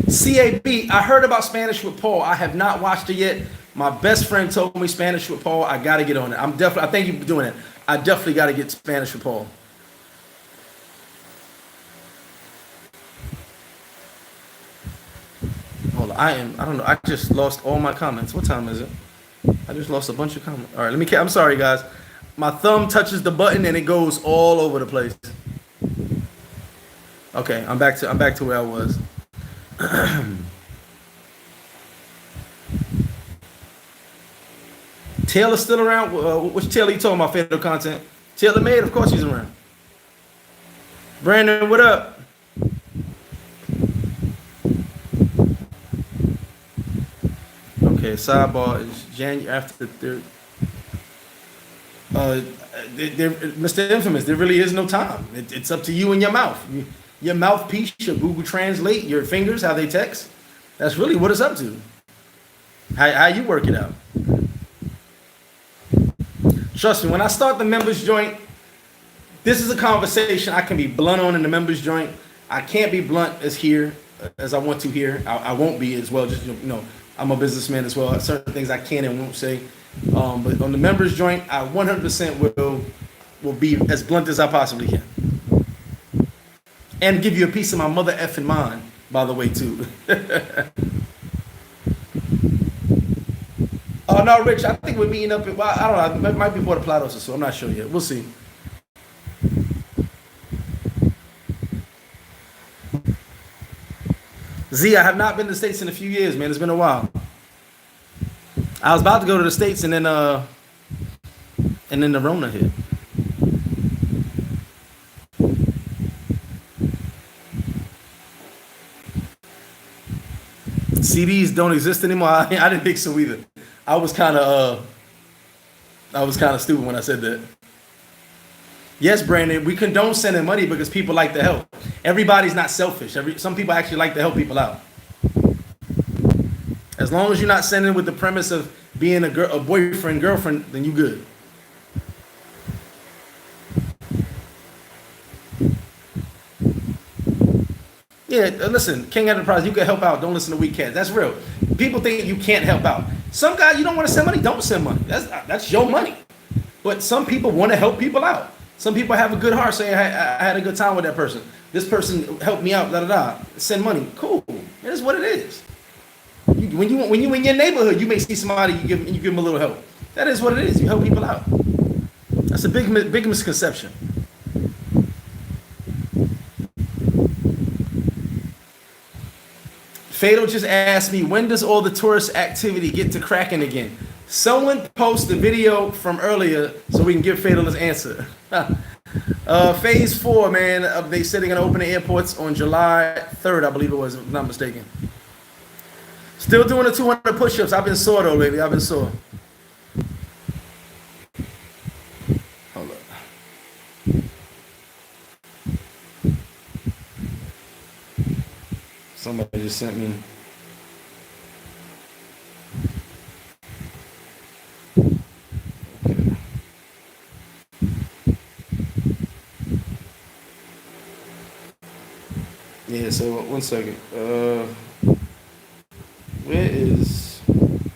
CAB, I heard about Spanish with Paul. I have not watched it yet. My best friend told me Spanish with Paul. I got to get on it. I thank you for doing it. I definitely got to get Spanish with Paul. I don't know. I just lost all my comments. What time is it? I just lost a bunch of comments. All right, I'm sorry, guys. My thumb touches the button and it goes all over the place. Okay, I'm back to where I was. Taylor's still around. Which Taylor you talking about? Fatal content. Taylor Made, of course he's around. Brandon, what up? Okay, sidebar is January after the third. Mr. Infamous, there really is no time. It's up to you and your mouth. Your mouthpiece, your Google Translate, your fingers, how they text. That's really what it's up to. How you work it out. Trust me, when I start the members joint, this is a conversation I can be blunt on in the members joint. I can't be blunt as I want to here. I won't be as well. Just I'm a businessman as well. Certain things I can and won't say. But on the members joint, I 100% will be as blunt as I possibly can. And give you a piece of my mother effing mind, by the way, too. Oh, no, Rich, I think we're meeting up. I don't know. It might be Puerto Platos or so. I'm not sure yet. We'll see. Z, I have not been to the States in a few years, man. It's been a while. I was about to go to the States and then the Rona hit. CDs don't exist anymore. I didn't think so either. I was kind of stupid when I said that. Yes, Brandon, we condone sending money because people like to help. Everybody's not selfish. Some people actually like to help people out. As long as you're not sending with the premise of being a boyfriend, girlfriend, then you good. Yeah, listen, King Enterprise, you can help out. Don't listen to weak cats. That's real. People think you can't help out. Some guys, you don't want to send money, don't send money. That's your money. But some people want to help people out. Some people have a good heart saying, I had a good time with that person. This person helped me out, Send money. Cool. It is what it is. When you in your neighborhood, you may see somebody, you give them a little help. That is what it is. You help people out. That's a big misconception. Fatal just asked me, when does all the tourist activity get to cracking again? Someone post the video from earlier so we can give Fatal his answer. Phase 4, man. They said they're going to open the airports on July 3rd, I believe it was, if I'm not mistaken. Still doing the 200 push-ups. I've been sore, though, lately. I've been sore. Hold up. Somebody just sent me. Okay. Yeah, so 1 second. Where is... I'm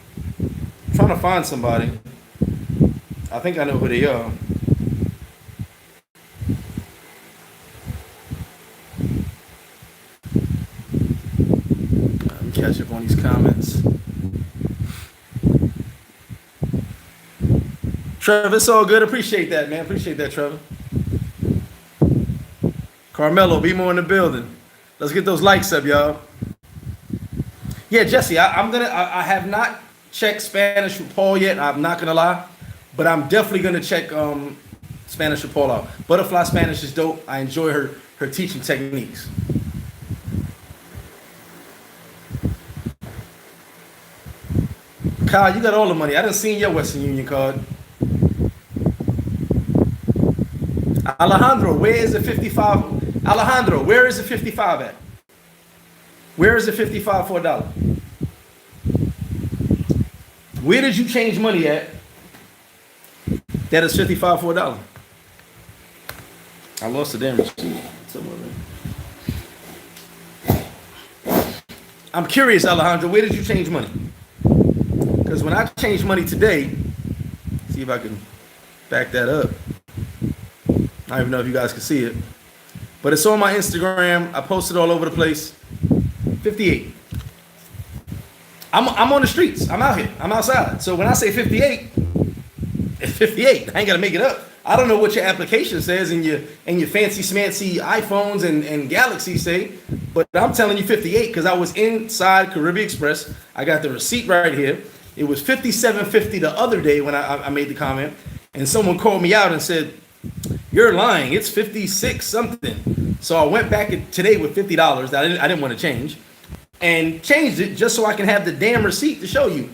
trying to find somebody. I think I know who they are. Let me catch up on these comments. Trevor, it's all good. Appreciate that, man. Appreciate that, Trevor. Carmelo, be more in the building. Let's get those likes up, y'all. Yeah, Jesse, I have not checked Spanish with Paul yet. I'm not gonna lie, but I'm definitely gonna check Spanish with Paul out. Butterfly Spanish is dope. I enjoy her teaching techniques. Kyle, you got all the money. I done seen your Western Union card. Alejandro, where is the 55? Alejandro, where is the 55 at? Where is the 55 for $1? Where did you change money at? That is 55 for $1. I lost the damn receipt. I'm curious, Alejandro, where did you change money? Because when I changed money today, see if I can back that up. I don't even know if you guys can see it, but it's on my Instagram. I posted all over the place. 58. I'm on the streets. I'm out here. I'm outside. So when I say 58, it's 58. I ain't gotta make it up. I don't know what your application says and your fancy smancy iPhones and Galaxy say, but I'm telling you 58 because I was inside Caribbean Express. I got the receipt right here. It was 57.50 the other day when I made the comment, and someone called me out and said, "You're lying. It's 56 something." So I went back today with $50 that I didn't want to change, and changed it just so I can have the damn receipt to show you.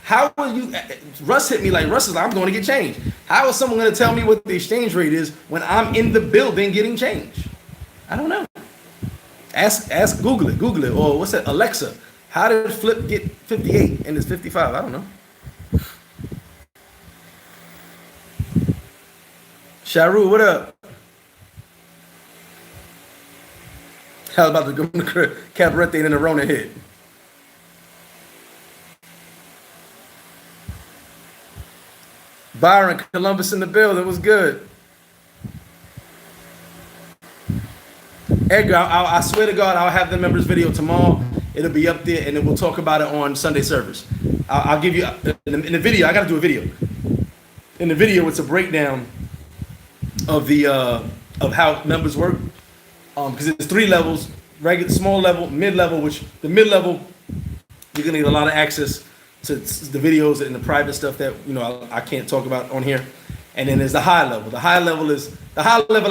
How will you? Russ hit me like, Russ is like, I'm going to get change. How is someone going to tell me what the exchange rate is when I'm in the building getting change? I don't know. Ask Google it, or what's that? Alexa, how did Flip get 58 and it's 55? I don't know. Sharu, what up? How about the Cabarete and the Rona hit? Byron, Columbus in the building. Was good. Edgar, I swear to God, I'll have the members video tomorrow. It'll be up there, and then we'll talk about it on Sunday service. I'll give you in the video. I got to do a video. In the video, it's a breakdown of the of how members work, because it's 3 levels: regular, small level, mid level. Which the mid level, you're gonna need a lot of access to the videos and the private stuff that I can't talk about on here. And then there's the high level. The high level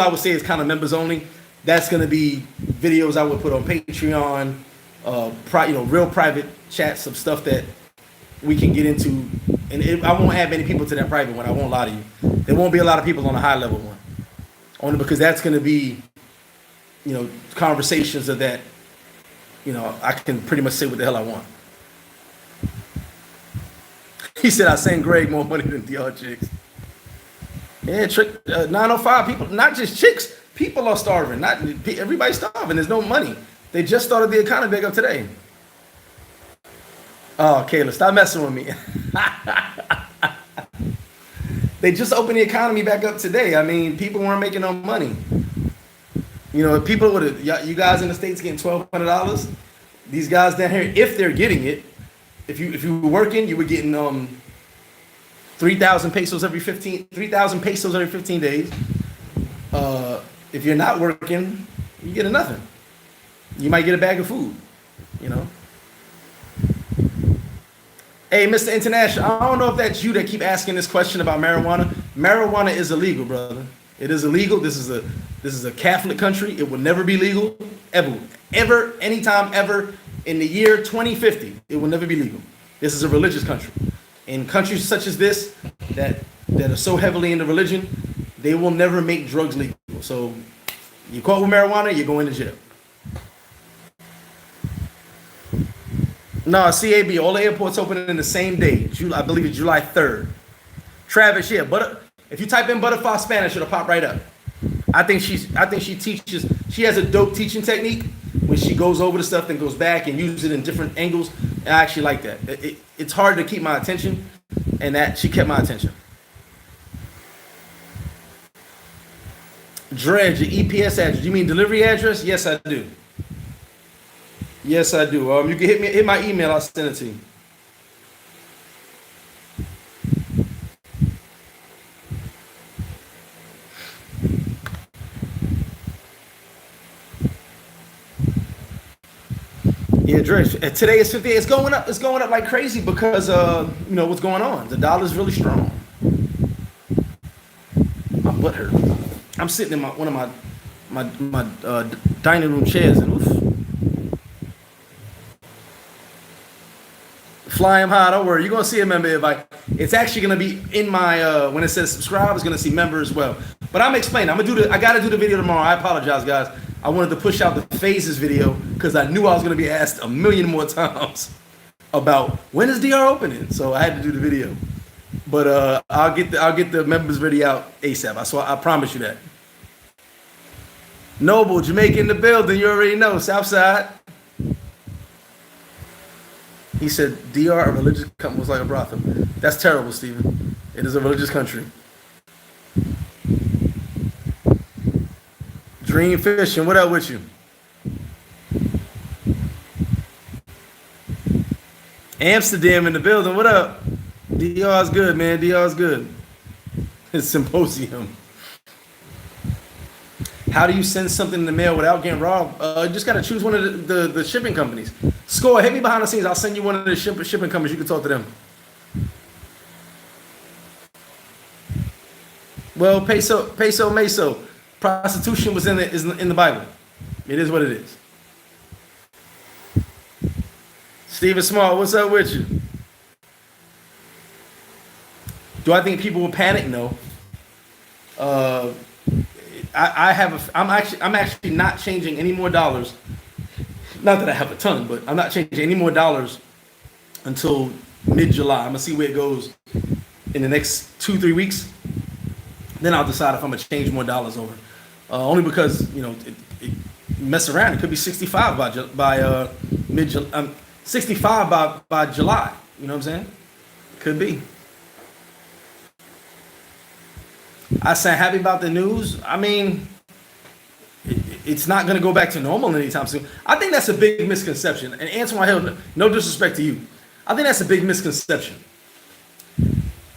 I would say is kind of members only. That's going to be videos I would put on Patreon, real private chats of stuff that we can get into. And I won't add many people to that private one. I won't lie to you. There won't be a lot of people on the high level one, only because that's going to be, conversations of that. I can pretty much say what the hell I want. He said I send Greg more money than the other chicks. Yeah, trick 905 people, not just chicks. People are starving. Not everybody's starving. There's no money. They just started the economy back up today. Oh, Kayla, stop messing with me. They just opened the economy back up today. I mean, people weren't making no money. People you guys in the States getting $1,200. These guys down here, if they're getting it, if you were working, you were getting 3,000 pesos every 15 days. If you're not working, you get nothing. You might get a bag of food, Hey, Mr. International, I don't know if that's you that keep asking this question about marijuana. Marijuana is illegal, brother. It is illegal. This is a Catholic country. It will never be legal, ever, anytime, ever. In the year 2050, it will never be legal. This is a religious country. In countries such as this, that are so heavily into religion, they will never make drugs legal. So, you caught with marijuana, you're going to jail. No, CAB, all the airports open in the same day. I believe it's July 3rd. Travis, yeah, but if you type in butterfly Spanish, it'll pop right up. I think she has a dope teaching technique when she goes over the stuff and goes back and uses it in different angles. I actually like that. It's hard to keep my attention, and that she kept my attention. Dredge, your EPS address. You mean delivery address? Yes, I do. Yes, I do. You can hit my email. I'll send it to you. Yeah, Dredge. Today is 58. It's going up. It's going up like crazy because what's going on. The dollar's really strong. My butt hurt. I'm sitting in one of my dining room chairs and oof. Fly him high, don't worry. You're gonna see a member invite. It's actually gonna be in my when it says subscribe, it's gonna see member as well. But I'm explaining. I gotta do the video tomorrow. I apologize, guys. I wanted to push out the phases video because I knew I was gonna be asked a million more times about when is DR opening. So I had to do the video. But I'll get the members video out ASAP. I promise you that. Noble, Jamaica in the building. You already know. Southside. He said, DR, a religious company, was like a brothel. That's terrible, Stephen. It is a religious country. Dream Fishing, what up with you? Amsterdam in the building. What up? DR's good, man. DR's good. It's symposium. How do you send something in the mail without getting robbed? You just gotta choose one of the shipping companies. Score, hit me behind the scenes. I'll send you one of the shipping companies. You can talk to them. Well, peso, meso. Prostitution was is in the Bible. It is what it is. Stephen Small, what's up with you? Do I think people will panic? No. I'm actually not changing any more dollars. Not that I have a ton, but I'm not changing any more dollars until mid-July. I'm gonna see where it goes in the next 2-3 weeks. Then I'll decide if I'm gonna change more dollars over. Only because it mess around. It could be 65 by mid 65 by July. You know what I'm saying? Could be. I sound happy about the news. I mean, it's not going to go back to normal anytime soon. I think that's a big misconception. And Antoine Hill, no disrespect to you, I think that's a big misconception.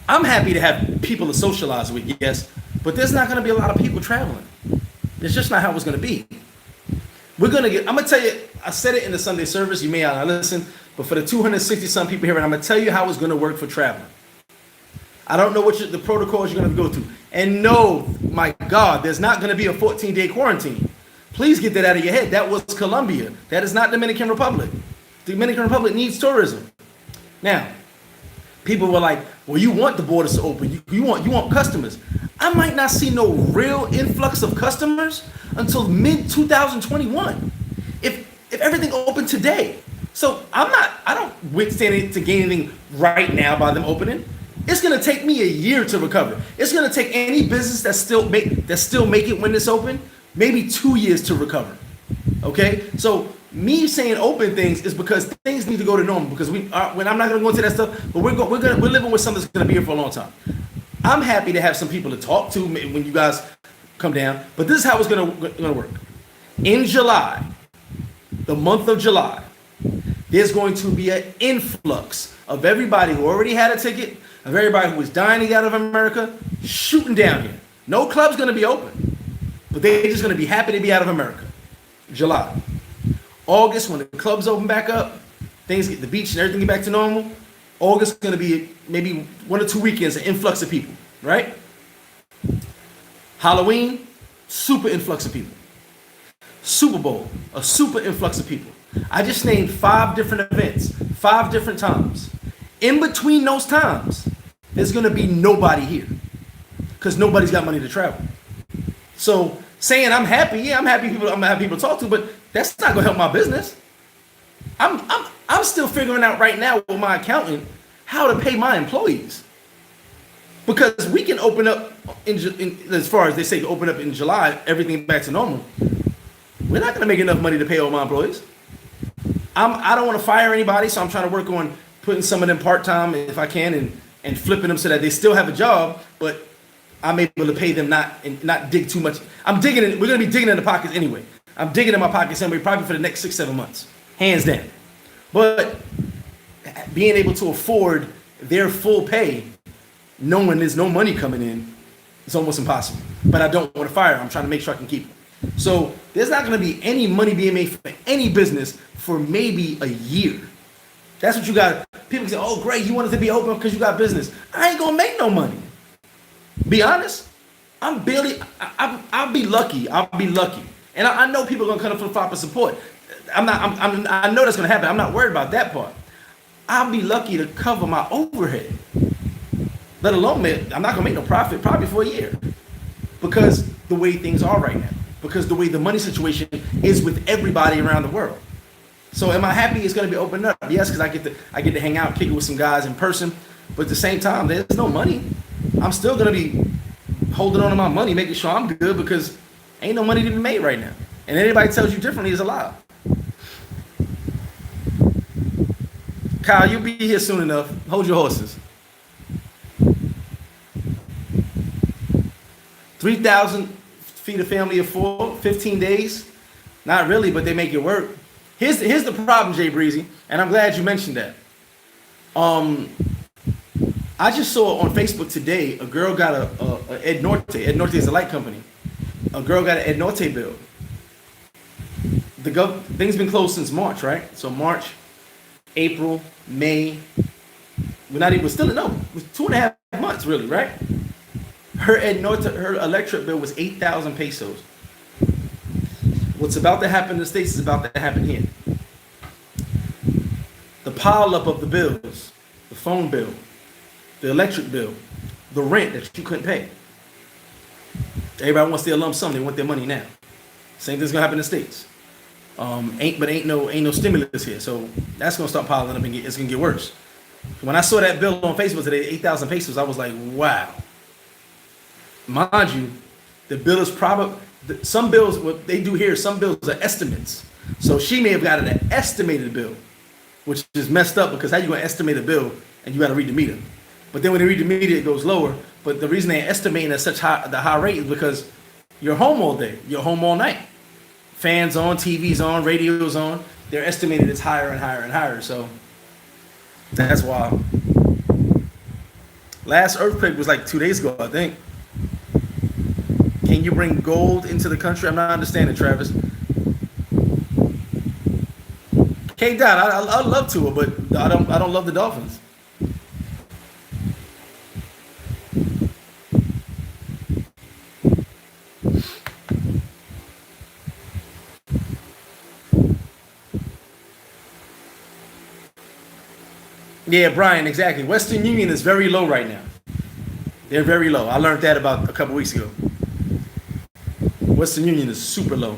I'm happy to have people to socialize with, yes, but there's not going to be a lot of people traveling. It's just not how it's going to be. I'm going to tell you, I said it in the Sunday service, you may not listen, but for the 260 some people here, I'm going to tell you how it's going to work for traveling. I don't know what the protocols you're going to go through. And no, my God, there's not going to be a 14-day quarantine. Please get that out of your head. That was Colombia. That is not Dominican Republic. The Dominican Republic needs tourism. Now, people were like, well, you want the borders to open. You want customers. I might not see no real influx of customers until mid-2021. If everything opened today. So I don't withstand it to gain anything right now by them opening. It's gonna take me a year to recover. It's gonna take any business that still make it when it's open, maybe 2 years to recover. Okay, so me saying open things is because things need to go to normal. Because when I'm not gonna go into that stuff, but we're living with something that's gonna be here for a long time. I'm happy to have some people to talk to when you guys come down. But this is how it's gonna work. In July, the month of July, there's going to be an influx of everybody who already had a ticket, of everybody who was dying to get out of America, shooting down here. No club's going to be open, but they're just going to be happy to be out of America. July. August, when the clubs open back up, things get the beach and everything get back to normal. August is going to be maybe 1 or 2 weekends, an influx of people, right? Halloween, super influx of people. Super Bowl, a super influx of people. I just named 5 different events, 5 different times. In between those times, there's going to be nobody here because nobody's got money to travel. So saying I'm happy, yeah, I'm happy people to talk to, but that's not going to help my business. I'm still figuring out right now with my accountant how to pay my employees, because we can open up as far as they say open up in July, everything back to normal. We're not going to make enough money to pay all my employees. I don't want to fire anybody, so I'm trying to work on putting some of them part-time if I can and flipping them so that they still have a job, but I'm able to pay them not dig too much. We're going to be digging in the pockets anyway. I'm digging in my pockets anyway, probably for the next 6-7 months, hands down. But being able to afford their full pay, knowing there's no money coming in, it's almost impossible. But I don't want to fire them. I'm trying to make sure I can keep them. So there's not going to be any money being made for any business for maybe a year. That's what you got. People say, oh, great, you wanted to be open because you got business. I ain't going to make no money. Be honest. I'll be lucky. I'll be lucky. And I know people are going to come flip-flop and support. I know that's going to happen. I'm not worried about that part. I'll be lucky to cover my overhead. Let alone, I'm not going to make no profit probably for a year. Because the way things are right now. Because the way the money situation is with everybody around the world. So am I happy it's going to be opened up? Yes, because I get to hang out, kick it with some guys in person. But at the same time, there's no money. I'm still going to be holding on to my money, making sure I'm good, because ain't no money to be made right now. And anybody tells you differently is a lie. Kyle, you'll be here soon enough. Hold your horses. 3,000 feed a family of 4, 15 days. Not really, but they make it work. Here's the problem, Jay Breezy, and I'm glad you mentioned that. Um, I just saw on Facebook today a girl got a Ed Norte. Ed Norte is a light company. A girl got an Ed Norte bill. Things been closed since March, right? So March, April, May. We're still no. It was 2.5 months, really, right? Her Ed Norte, her electric bill was 8,000 pesos. What's about to happen in the States is about to happen here. The pile up of the bills, the phone bill, the electric bill, the rent that you couldn't pay. Everybody wants their lump sum. They want their money now. Same thing's gonna happen in the States. Ain't no stimulus here, so that's gonna start piling up and it's gonna get worse. When I saw that bill on Facebook today, 8,000 pesos, I was like, wow. Mind you, the bill is probably some bills. What they do here, some bills are estimates. So she may have gotten an estimated bill, which is messed up because how you gonna estimate a bill and you got to read the meter? But then when they read the meter, it goes lower. But the reason they're estimating at the high rate is because you're home all day, you're home all night. Fans on, TV's on, radio's on. They're estimated it's higher and higher and higher. So that's wild. Last earthquake was like 2 days ago, I think. Can you bring gold into the country? I'm not understanding, Travis. K. Dot, I love Tua, but I don't love the Dolphins. Yeah, Brian, exactly. Western Union is very low right now. They're very low. I learned that about a couple weeks ago. Western Union is super low.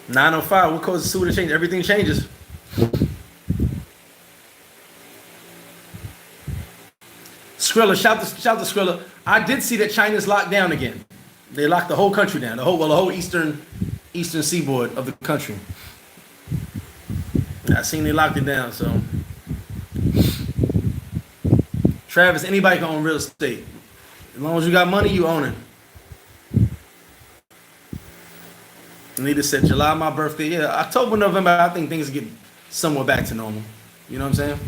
$905. What causes Sue to change? Everything changes. Skrilla, shout to Skrilla. I did see that China's locked down again. They locked the whole country down. The whole eastern seaboard of the country. I seen they locked it down. So, Travis, anybody can own real estate. As long as you got money, you own it. Anita said, July, my birthday. Yeah, October, November, I think things get somewhat back to normal. You know what I'm saying?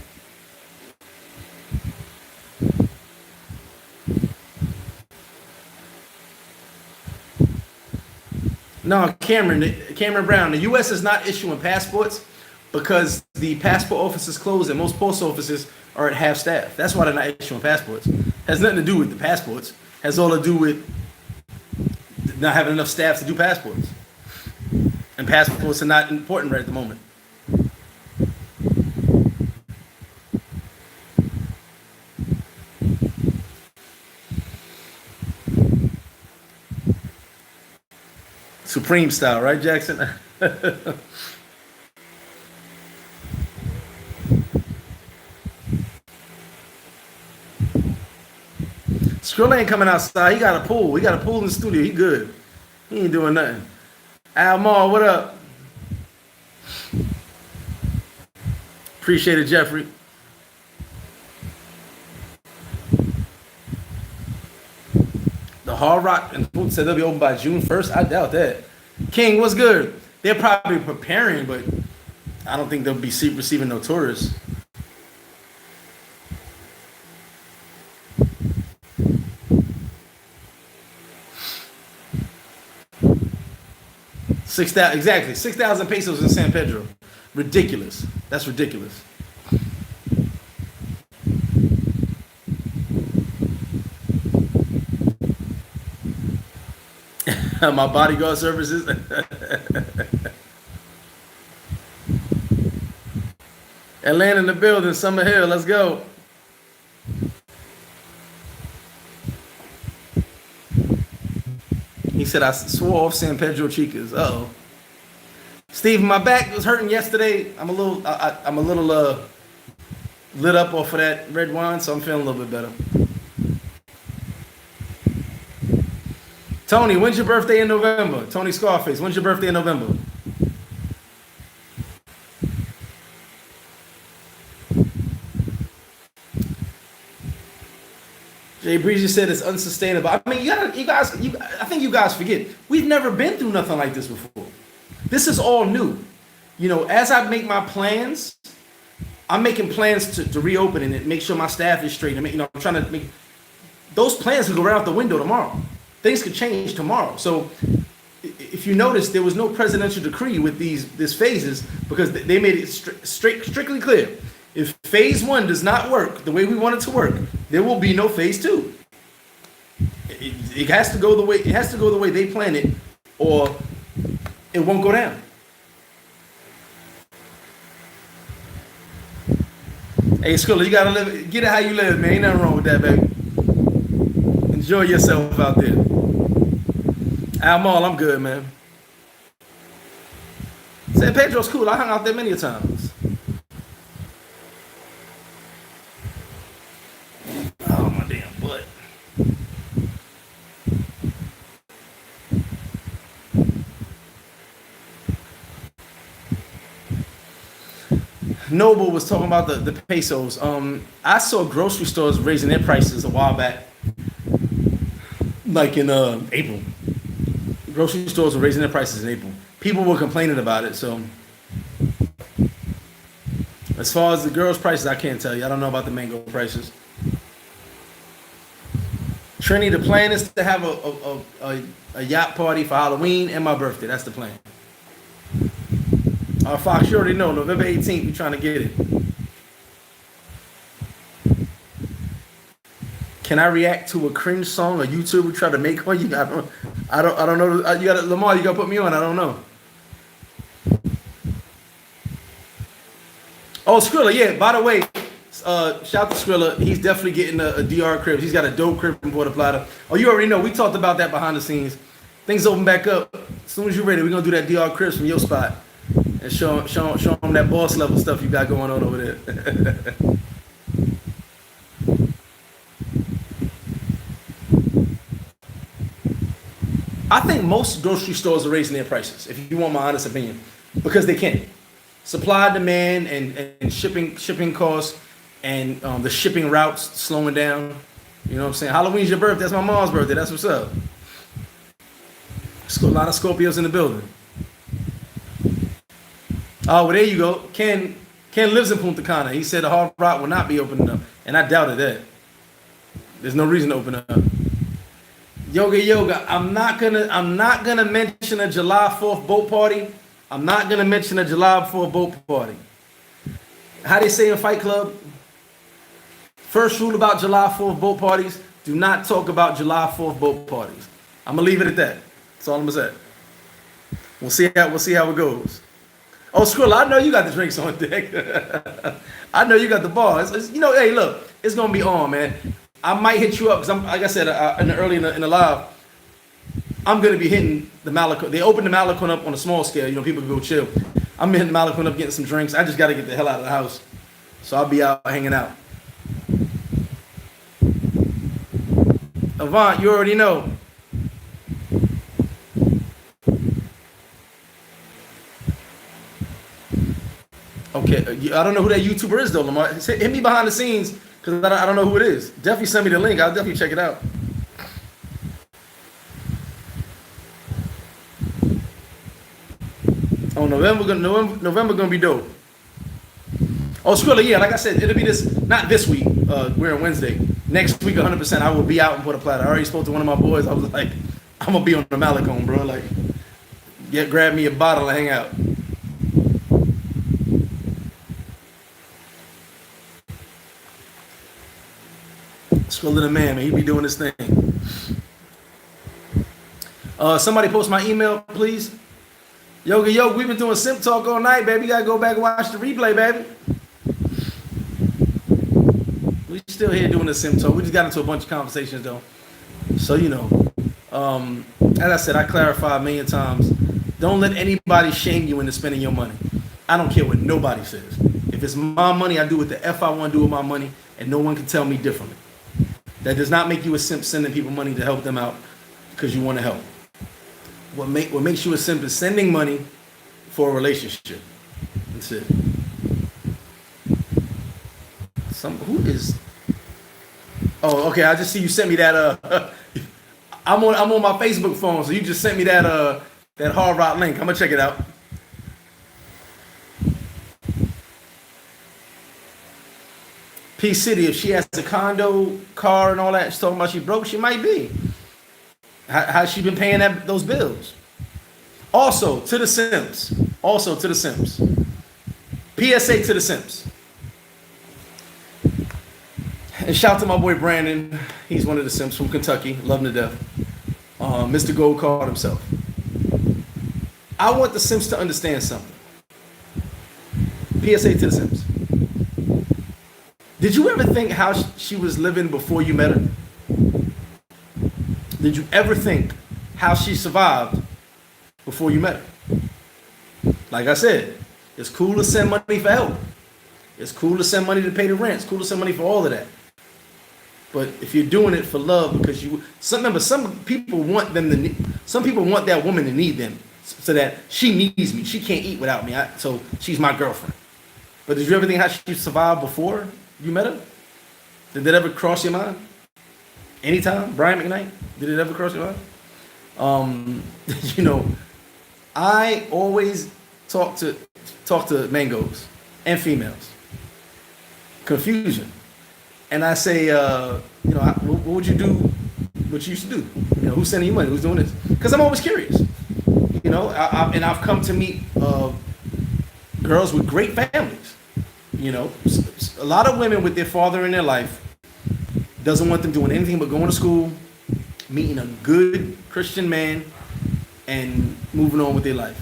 No, Cameron Brown. The U.S. is not issuing passports because the passport office is closed and most post offices are at half staff. That's why they're not issuing passports. Has nothing to do with the passports. Has all to do with not having enough staff to do passports. And passports are not important right at the moment. Supreme style, right, Jackson? Skrilla ain't coming outside. He got a pool. He got a pool in the studio. He good. He ain't doing nothing. Almar, what up? Appreciate it, Jeffrey. The Hard Rock and Food said they'll be open by June 1st. I doubt that. King, what's good? They're probably preparing, but I don't think they'll be receiving no tourists. Exactly. 6,000 pesos in San Pedro. Ridiculous. That's ridiculous. My bodyguard services. Atlanta in the building. Summer Hill. Let's go. He said I swore off San Pedro Chicas. Uh-oh. Steve, my back was hurting yesterday. I'm a little lit up off of that red wine, so I'm feeling a little bit better. Tony, when's your birthday in November? Tony Scarface, when's your birthday in November? Jay Breezy said it's unsustainable. I mean, I think you guys forget we've never been through nothing like this before. This is all new. You know, as I make my plans, I'm making plans to reopen and make sure my staff is straight. I'm trying to make those plans could go right out the window tomorrow. Things could change tomorrow. So, if you notice, there was no presidential decree with these phases because they made it strictly clear. If phase 1 does not work the way we want it to work, there will be no phase 2. It has to go the way they plan it, or it won't go down. Hey, Skrilla, you gotta get it how you live, man. Ain't nothing wrong with that, baby. Enjoy yourself out there. Almal, I'm good, man. San Pedro's cool. I hung out there many times. Oh, my damn butt. Noble was talking about the pesos. I saw grocery stores raising their prices a while back, like in April. Grocery stores were raising their prices in April. People were complaining about it. So, as far as the girls' prices, I can't tell you. I don't know about the mango prices. Trini, the plan is to have a yacht party for Halloween and my birthday. That's the plan. Fox, you already know. November 18th, we're trying to get it. Can I react to a cringe song a YouTuber try to make one? I don't know. You got Lamar. You got to put me on. I don't know. Oh, Skrilla. Yeah. By the way, shout to Skrilla. He's definitely getting a DR crib. He's got a dope crib from Puerto Plata. Oh, you already know. We talked about that behind the scenes. Things open back up. As soon as you're ready, we're gonna do that DR cribs from your spot and show them that boss level stuff you got going on over there. I think most grocery stores are raising their prices, if you want my honest opinion, because they can. Supply, demand, and shipping costs, and the shipping routes slowing down. You know what I'm saying? Halloween's your birthday. That's my mom's birthday. That's what's up. A lot of Scorpios in the building. Oh, well, there you go. Ken lives in Punta Cana. He said the Hard Rock will not be opening up, and I doubted that. There's no reason to open up. Yoga. I'm not gonna mention a July 4th boat party. I'm not gonna mention a July 4th boat party. How they say in Fight Club? First rule about July 4th boat parties: do not talk about July 4th boat parties. I'm gonna leave it at that. That's all I'm gonna say. We'll see how it goes. Oh, Skrilla, I know you got the drinks on deck. I know you got the bars. Hey, look, it's gonna be on, man. I might hit you up because like I said in the live, I'm gonna be hitting the Malecon. They opened the Malecon up on a small scale. People can go chill. I'm hitting the Malecon up, getting some drinks. I just gotta get the hell out of the house, so I'll be out hanging out. Avant, you already know. Okay, I don't know who that YouTuber is though, Lamar. Hit me behind the scenes because I don't know who it is. Definitely send me the link. I'll definitely check it out. Oh, November gonna be dope. Oh, Skrilla, yeah, like I said, it'll be not this week. We're on Wednesday. Next week, 100%, I will be out in Puerto Plata. I already spoke to one of my boys. I was like, I'm gonna be on the Malecon, bro. Like, grab me a bottle and hang out. Skrilla the man, he be doing this thing. Somebody post my email, please. Yoga, we've been doing Simp Talk all night, baby. You gotta go back and watch the replay, baby. We still here doing the Simp Talk. We just got into a bunch of conversations, though. So, as I said, I clarified a million times. Don't let anybody shame you into spending your money. I don't care what nobody says. If it's my money, I do what the F I want to do with my money, and no one can tell me differently. That does not make you a simp sending people money to help them out because you want to help. What makes you a simp is sending money for a relationship. That's it. Oh, okay. I just see you sent me that. I'm on my Facebook phone, so you just sent me that that Hard Rock link. I'm gonna check it out. P City, if she has a condo, car, and all that, she's talking about she broke. She might be. How's she been paying those bills? Also to the Simps. Also to the Simps. PSA to the Simps. And shout to my boy Brandon. He's one of the Simps from Kentucky. Love him to death. Mr. Gold called himself. I want the Simps to understand something. PSA to the Simps. Did you ever think how she was living before you met her? Did you ever think how she survived before you met her? Like I said, it's cool to send money for help. It's cool to send money to pay the rent. It's cool to send money for all of that. But if you're doing it for love, because remember, some people want that woman to need them, so that she needs me. She can't eat without me, so she's my girlfriend. But did you ever think how she survived before you met her? Did that ever cross your mind? Anytime? Brian McKnight? Did it ever cross your mind? I always talk to mangoes and females. Confusion. And I say, what would you do? What you used to do? Who's sending you money? Who's doing this? Because I'm always curious. And I've come to meet girls with great families. A lot of women with their father in their life doesn't want them doing anything but going to school, meeting a good Christian man, and moving on with their life.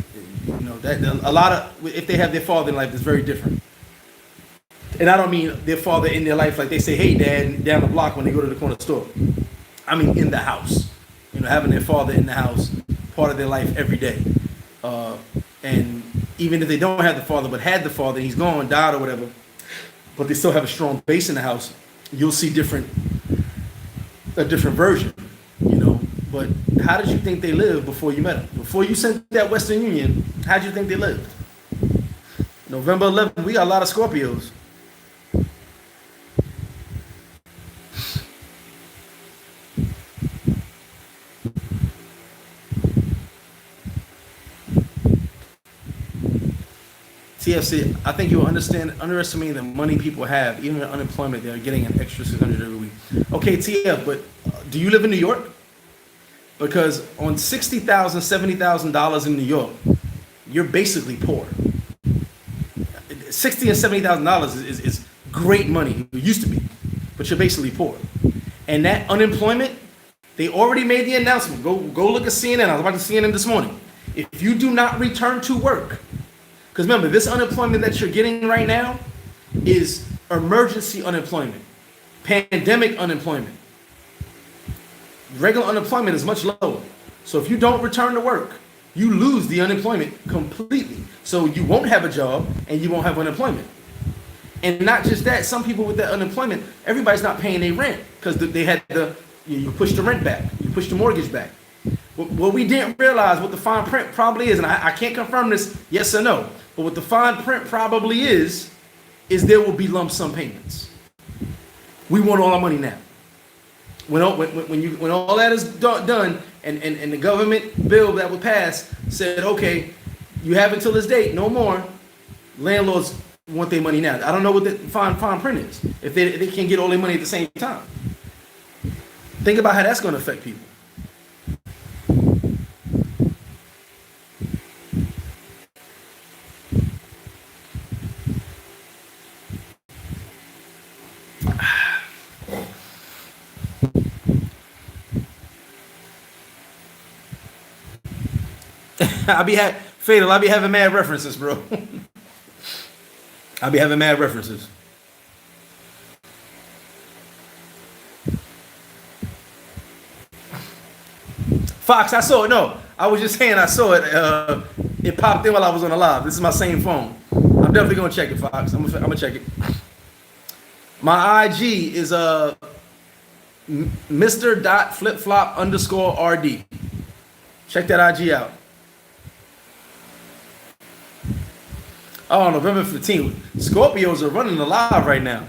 If they have their father in life, it's very different. And I don't mean their father in their life like they say, "Hey, Dad," down the block when they go to the corner store. I mean in the house. Having their father in the house, part of their life every day. And even if they don't have the father, but had the father, he's gone, died or whatever, but they still have a strong base in the house, you'll see a different version. But how did you think they lived before you met them? Before you sent that Western Union, how did you think they lived? November 11th, we got a lot of Scorpios. TFC, I think you'll underestimate the money people have. Even in unemployment, they're getting an extra $600 every week. Okay, TF, but do you live in New York? Because on $60,000, $70,000 in New York, you're basically poor. $60,000 and $70,000 is great money. It used to be, but you're basically poor. And that unemployment, they already made the announcement. Go look at CNN. I was watching CNN this morning. If you do not return to work, because remember, this unemployment that you're getting right now is emergency unemployment, pandemic unemployment. Regular unemployment is much lower. So if you don't return to work, you lose the unemployment completely. So you won't have a job and you won't have unemployment. And not just that, some people with that unemployment, everybody's not paying their rent because they had you push the rent back, you push the mortgage back. What we didn't realize, what the fine print probably is, and I can't confirm this yes or no, but what the fine print probably is there will be lump sum payments. We want all our money now. When all that is done, and the government bill that was passed said, okay, you have until this date, no more. Landlords want their money now. I don't know what the fine print is. If they can't get all their money at the same time. Think about how that's going to affect people. I'll be having mad references, bro. I'll be having mad references. Fox, I saw it. No, I was just saying I saw it. It popped in while I was on the live. This is my same phone. I'm definitely gonna check it, Fox. I'm gonna check it. My IG is Mr.flipflop_RD. Check that IG out. Oh, November 15th. Scorpios are running alive right now.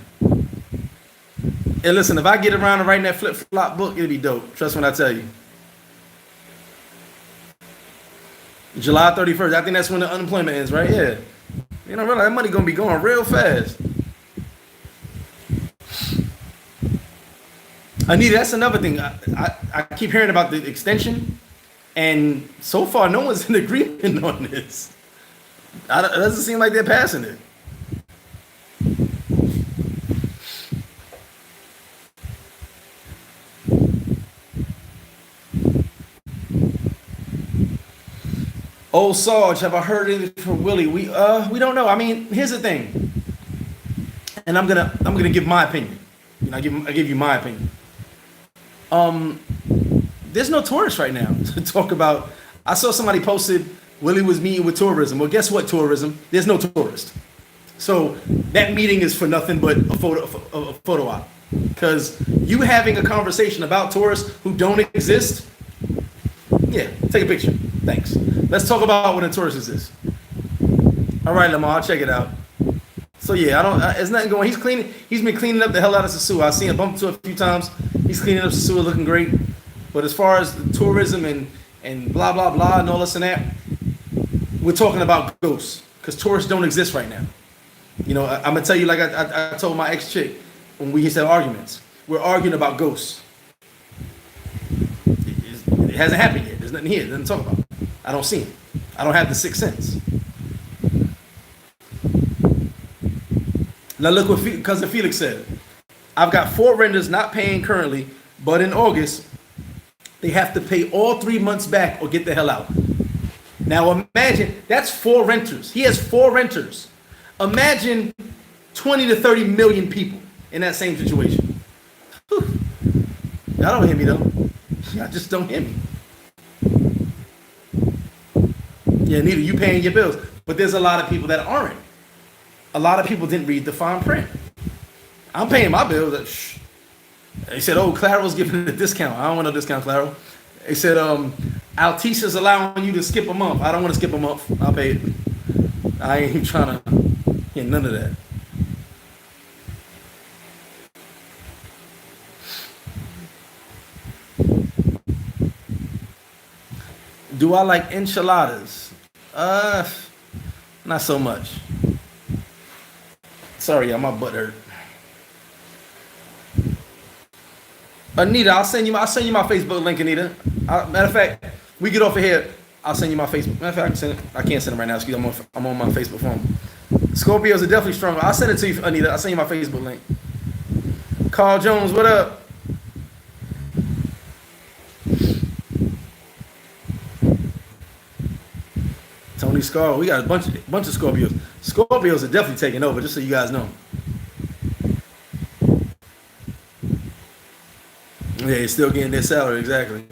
And listen, if I get around to writing that flip flop book, it'll be dope. Trust when I tell you. July 31st. I think that's when the unemployment ends, right? Yeah. You know, really, that money gonna be going real fast. Anita, that's another thing. I keep hearing about the extension, and so far no one's in agreement on this. It doesn't seem like they're passing it. Old Sarge, have I heard anything from Willie? We don't know. I mean, here's the thing, and I'm gonna give my opinion. You know, I give you my opinion. There's no tourists right now to talk about. I saw somebody posted Willie was meeting with tourism. Well, guess what? Tourism. There's no tourist. So that meeting is for nothing but a photo op. Because you having a conversation about tourists who don't exist. Yeah, take a picture. Thanks. Let's talk about what a tourist is. All right, Lamar, I'll check it out. So yeah, there's nothing going. He's been cleaning up the hell out of Sosua. I've seen him bump into it a few times. He's cleaning up Sosua, looking great. But as far as the tourism and blah blah blah and all this and that, we're talking about ghosts because tourists don't exist right now. You know, I'm gonna tell you like I told my ex chick when we used to have arguments. We're arguing about ghosts. It hasn't happened yet. There's nothing here. There's nothing to talk about. I don't see him. I don't have the sixth sense. Now look what Cousin Felix said. I've got 4 renters not paying currently, but in August, they have to pay all 3 months back or get the hell out. Now imagine, that's 4 renters. He has 4 renters. Imagine 20 to 30 million people in that same situation. Whew. Y'all don't hear me though. Y'all just don't hear me. Yeah, neither you paying your bills. But there's a lot of people that aren't. A lot of people didn't read the fine print. I'm paying my bills. They said, oh, Claro's giving a discount. I don't want no discount, Claro. They said, Alticia's allowing you to skip a month. I don't want to skip a month. I'll pay it. I ain't trying to get none of that. Do I like enchiladas? Not so much. Sorry, my butt hurt. Anita, I'll send you my Facebook link, Anita. Matter of fact, we get off of here, I'll send you my Facebook. Matter of fact, I can't send it right now because I'm on my Facebook phone. Scorpios are definitely stronger. I'll send it to you, Anita. I'll send you my Facebook link. Carl Jones, what up? Tony Scar, we got a bunch of Scorpios. Scorpios are definitely taking over, just so you guys know. Yeah, they're still getting their salary, exactly.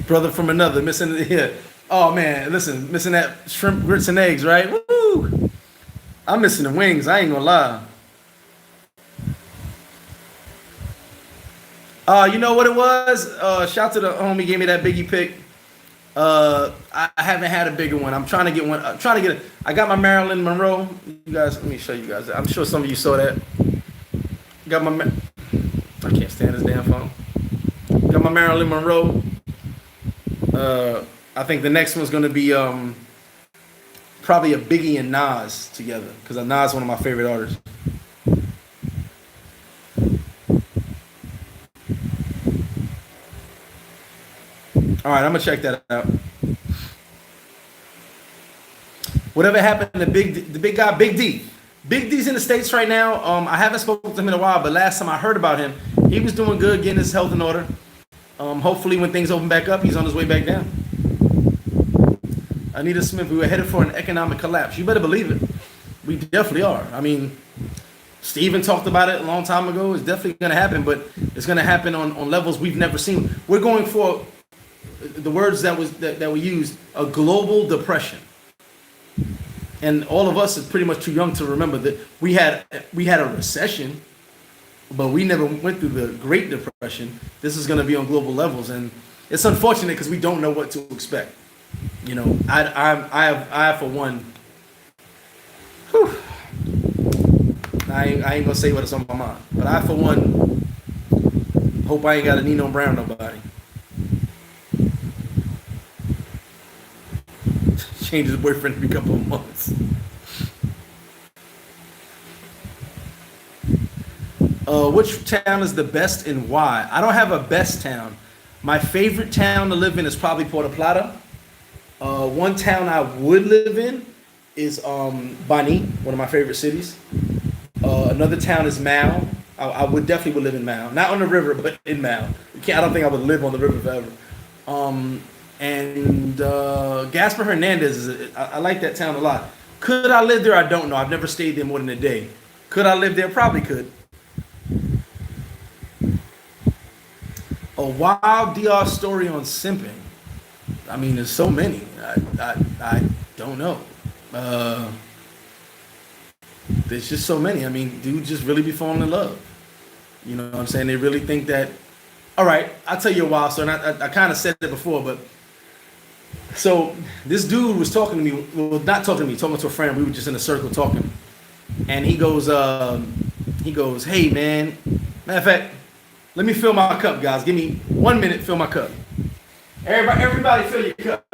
Brother from another, missing here. Oh man, listen, missing that shrimp grits and eggs, right? Woo! I'm missing the wings, I ain't gonna lie. You know what it was? Shout to the homie gave me that Biggie pick. I haven't had a bigger one. I'm trying to get one. I got my Marilyn Monroe. You guys, let me show you guys. I'm sure some of you saw that. Got my. I can't stand this damn phone. Got my Marilyn Monroe. I think the next one's gonna be probably a Biggie and Nas together because Nas is one of my favorite artists. All right, I'm gonna check that out. Whatever happened to the big guy, Big D? Big D's in the States right now. I haven't spoken to him in a while, but last time I heard about him, he was doing good, getting his health in order. Hopefully, when things open back up, he's on his way back down. Anita Smith, we were headed for an economic collapse. You better believe it. We definitely are. I mean, Steven talked about it a long time ago. It's definitely going to happen, but it's going to happen on levels we've never seen. We're going for the words that we used, a global depression. And all of us are pretty much too young to remember that we had a recession, but we never went through the Great Depression. This is going to be on global levels, and it's unfortunate because we don't know what to expect. You know, I for one. Whew. I ain't gonna say what's on my mind. But I, for one, hope I ain't got to Nino Brown nobody. Change his boyfriend every couple of months. Which town is the best and why? I don't have a best town. My favorite town to live in is probably Puerto Plata. One town I would live in is Bani, one of my favorite cities. Another town is Mal. I would definitely live in Mal, not on the river, but in Mal. I don't think I would live on the river forever. Gaspar Hernandez I like that town a lot. Could I live there? I don't know. I've never stayed there more than a day. Could I live there? Probably could. A wild DR story on simping. I mean, there's so many. I don't know. There's just so many. I mean, dudes just really be falling in love. You know what I'm saying? They really think that. All right, I'll tell you a wild story. And I kind of said it before, but so this dude was talking to me. Well, not talking to me, talking to a friend. We were just in a circle talking, and he goes, "Hey man, matter of fact, let me fill my cup, guys. Give me 1 minute, fill my cup. Everybody fill your cup."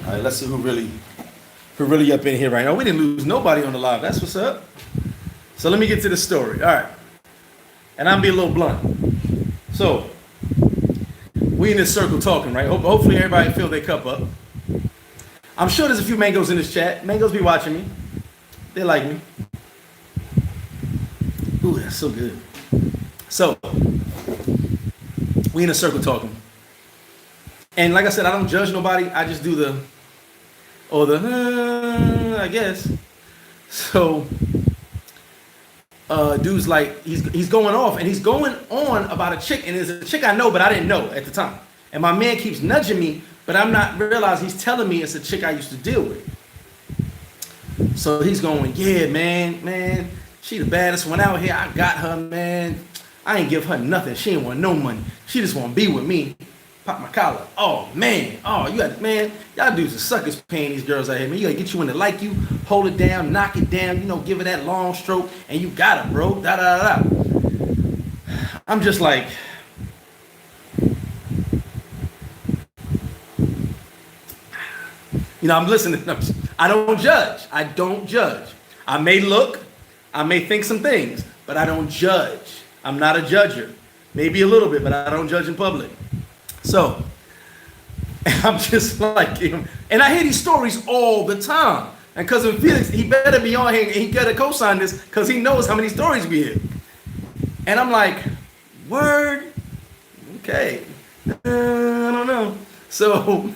All right, let's see who really up in here right now. We didn't lose nobody on the live. That's what's up. So let me get to the story. All right. And I'm be a little blunt. So we in this circle talking, right? Hopefully everybody fill their cup up. I'm sure there's a few mangoes in this chat. Mangoes be watching me. They like me. Ooh, that's so good. So we in a circle talking. And like I said, I don't judge nobody. I just do I guess. So dude's like, he's going off and he's going on about a chick, and there's a chick I know, but I didn't know at the time. And my man keeps nudging me, but I'm not realizing he's telling me it's a chick I used to deal with. So he's going, yeah, man, she the baddest one out here. I got her, man. I ain't give her nothing. She ain't want no money. She just want to be with me. Pop my collar. Oh, man. Oh, y'all dudes are suckers paying these girls out here, man. You gotta get you in to like you, hold it down, knock it down, give her that long stroke, and you got her, bro. Da da da. I'm just like, I'm listening. I don't judge. I may look, I may think some things, but I don't judge. I'm not a judger. Maybe a little bit, but I don't judge in public. So, I'm just like him. And I hear these stories all the time. And cousin Felix, he better be on here and he gotta co-sign this because he knows how many stories we hear. And I'm like, word? Okay. I don't know. So,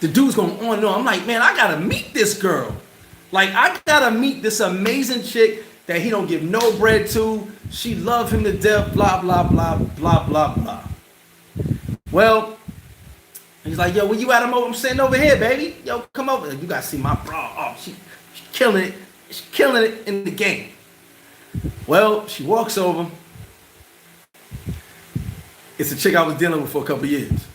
the dude's going on and on. I'm like, man, I gotta meet this girl. Like, I gotta meet this amazing chick that he don't give no bread to. She love him to death, blah, blah, blah, blah, blah, blah. Well, he's like, yo, where you at? I'm sitting over here, baby. Yo, come over. You gotta see my bra. Oh, she's killing it. She's killing it in the game. Well, she walks over. It's a chick I was dealing with for a couple of years.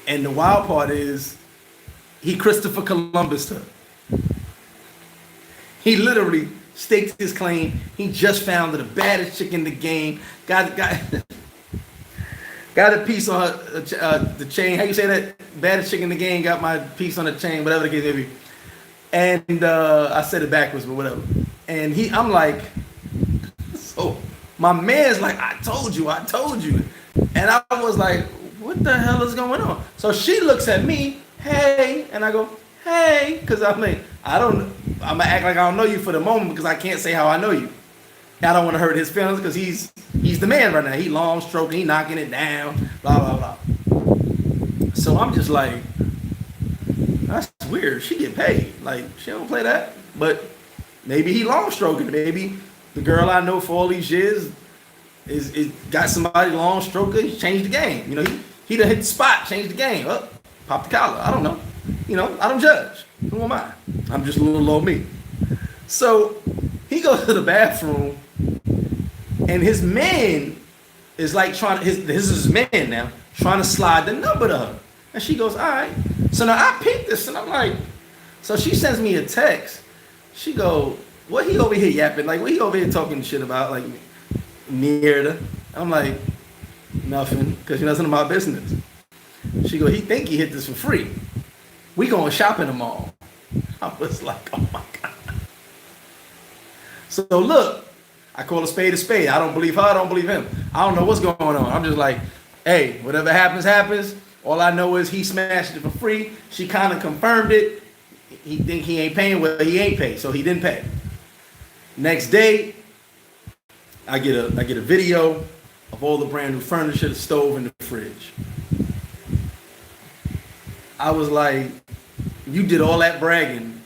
And the wild part is, he Christopher Columbus'd her. He literally staked his claim. He just found the baddest chick in the game. Got a piece on her, the chain. How you say that? Baddest chick in the game. Got my piece on the chain. Whatever the case may be. And I said it backwards, but whatever. And I'm like, so my man's like, I told you. And I was like, what the hell is going on? So she looks at me, hey, and I go, hey, because I'm going to act like I don't know you for the moment because I can't say how I know you. I don't want to hurt his feelings because he's the man right now. He long stroking, he knocking it down, blah, blah, blah. So I'm just like, that's weird. She get paid. Like she don't play that. But maybe he long stroking. Maybe the girl I know for all these years is got somebody long stroker. He changed the game. You know, he done hit the spot, changed the game. Up, pop the collar. I don't know. You know, I don't judge. Who am I? I'm just a little old me. So he goes to the bathroom, and his man is like trying to. This is his man now trying to slide the number to her, and she goes, "All right." So now I peeped this, and I'm like, so she sends me a text. She go, "What he over here yapping? Like what he over here talking shit about? Like near the?" I'm like, nothing, because you know it's none of my business. She go, "He think he hit this for free. We going shopping the mall." I was like, oh my God. So look, I call a spade a spade. I don't believe her, I don't believe him. I don't know what's going on. I'm just like, hey, whatever happens, happens. All I know is he smashed it for free. She kind of confirmed it. He think he ain't paying, well, he ain't paid, so he didn't pay. Next day, I get a video of all the brand new furniture, the stove, and the fridge. I was like, you did all that bragging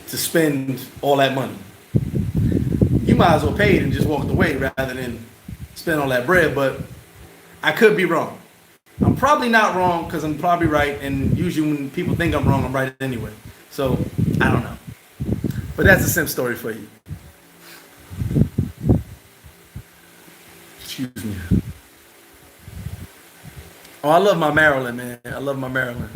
to spend all that money. You might as well pay it and just walked away rather than spend all that bread, but I could be wrong. I'm probably not wrong because I'm probably right, and usually when people think I'm wrong, I'm right anyway. So, I don't know. But that's a simp story for you. Excuse me. Oh, I love my Maryland, man. I love my Maryland.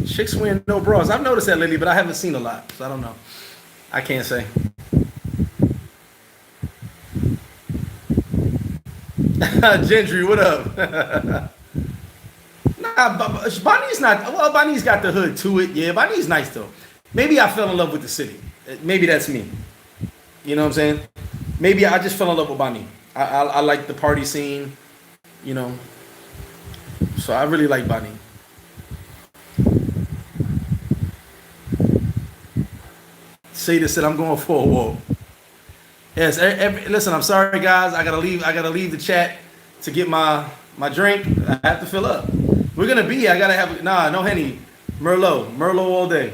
Chicks wearing no bras. I've noticed that lately, but I haven't seen a lot, so I don't know. I can't say. Gendry, what up? Nah, Bonnie's not. Well, Bonnie's got the hood to it. Yeah, Bonnie's nice though. Maybe I fell in love with the city. Maybe that's me. You know what I'm saying? Maybe I just fell in love with Bonnie. I like the party scene. You know. So I really like Bonnie. Seda said, "I'm going for a walk." Yes. Listen, I'm sorry, guys. I gotta leave. I gotta leave the chat to get my drink. I have to fill up. We're gonna be. I gotta have. Nah, no Henny. Merlot all day.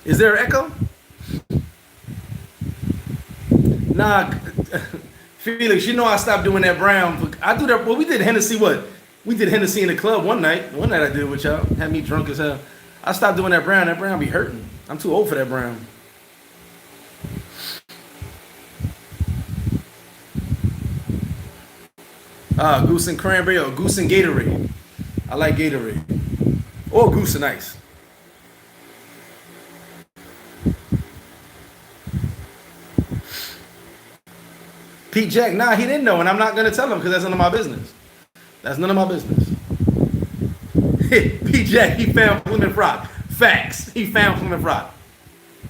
Is there an echo? Nah. Felix, you know I stopped doing that brown. I do that. Well, we did Hennessy. What? We did Hennessy in the club one night. One night I did it with y'all. Had me drunk as hell. I stopped doing that brown. That brown be hurting. I'm too old for that brown. Goose and cranberry or goose and Gatorade. I like Gatorade. Or goose and ice. Pete Jack, nah, he didn't know, and I'm not gonna tell him because that's none of my business. That's none of my business. Pete Jack, he found Plymouth Rock. Facts. He found Plymouth Rock.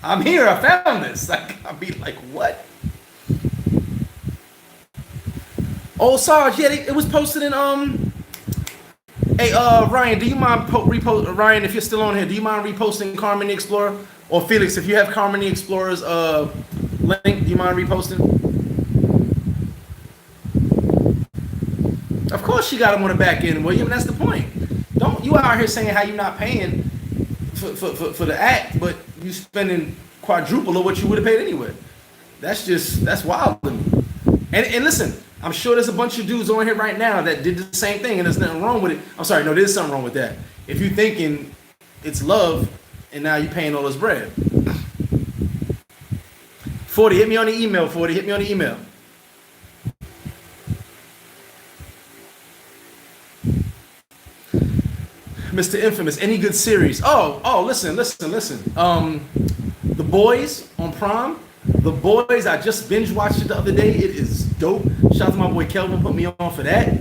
I'm here. I found this. I'll be like, what? Oh, Sarge, yeah, it was posted in Hey, Ryan, do you mind repost? Ryan, if you're still on here, do you mind reposting Carmen the Explorer? Or Felix, if you have Carmen the Explorer's link, do you mind reposting? Of course, she got him on the back end, William. That's the point. Don't you out here saying how you're not paying for the act, but you spending quadruple of what you would have paid anyway. That's wild to me. And listen, I'm sure there's a bunch of dudes on here right now that did the same thing, and there's nothing wrong with it. I'm sorry, no, there's something wrong with that. If you're thinking it's love, and now you're paying all this bread. 40, hit me on the email. 40, hit me on the email. Mr. Infamous, any good series? Oh, listen. The Boys on Prime. The Boys, I just binge watched it the other day. It is dope. Shout out to my boy Kelvin, put me on for that.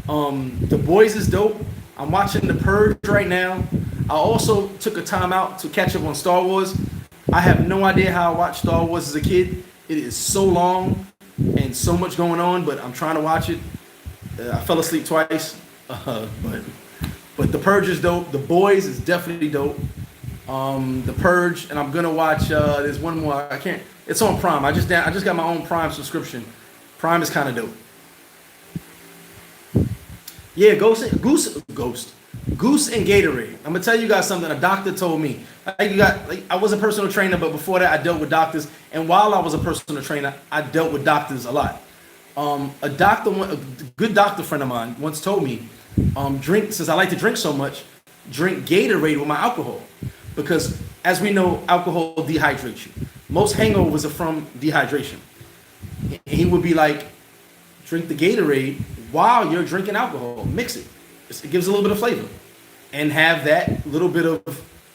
The Boys is dope. I'm watching The Purge right now. I also took a time out to catch up on Star Wars. I have no idea how I watched Star Wars as a kid. It is so long. and so much going on, but I'm trying to watch it. I fell asleep twice, but The Purge is dope. The Boys is definitely dope. The Purge, and I'm gonna watch. There's one more. I can't. It's on Prime. I just got my own Prime subscription. Prime is kind of dope. Yeah, Goose and Gatorade. I'm gonna tell you guys something. A doctor told me. I was a personal trainer, but before that, I dealt with doctors. And while I was a personal trainer, I dealt with doctors a lot. A good doctor friend of mine once told me, since I like to drink so much, drink Gatorade with my alcohol, because as we know, alcohol dehydrates you. Most hangovers are from dehydration. And he would be like, drink the Gatorade while you're drinking alcohol. Mix it. It gives a little bit of flavor. And have that little bit of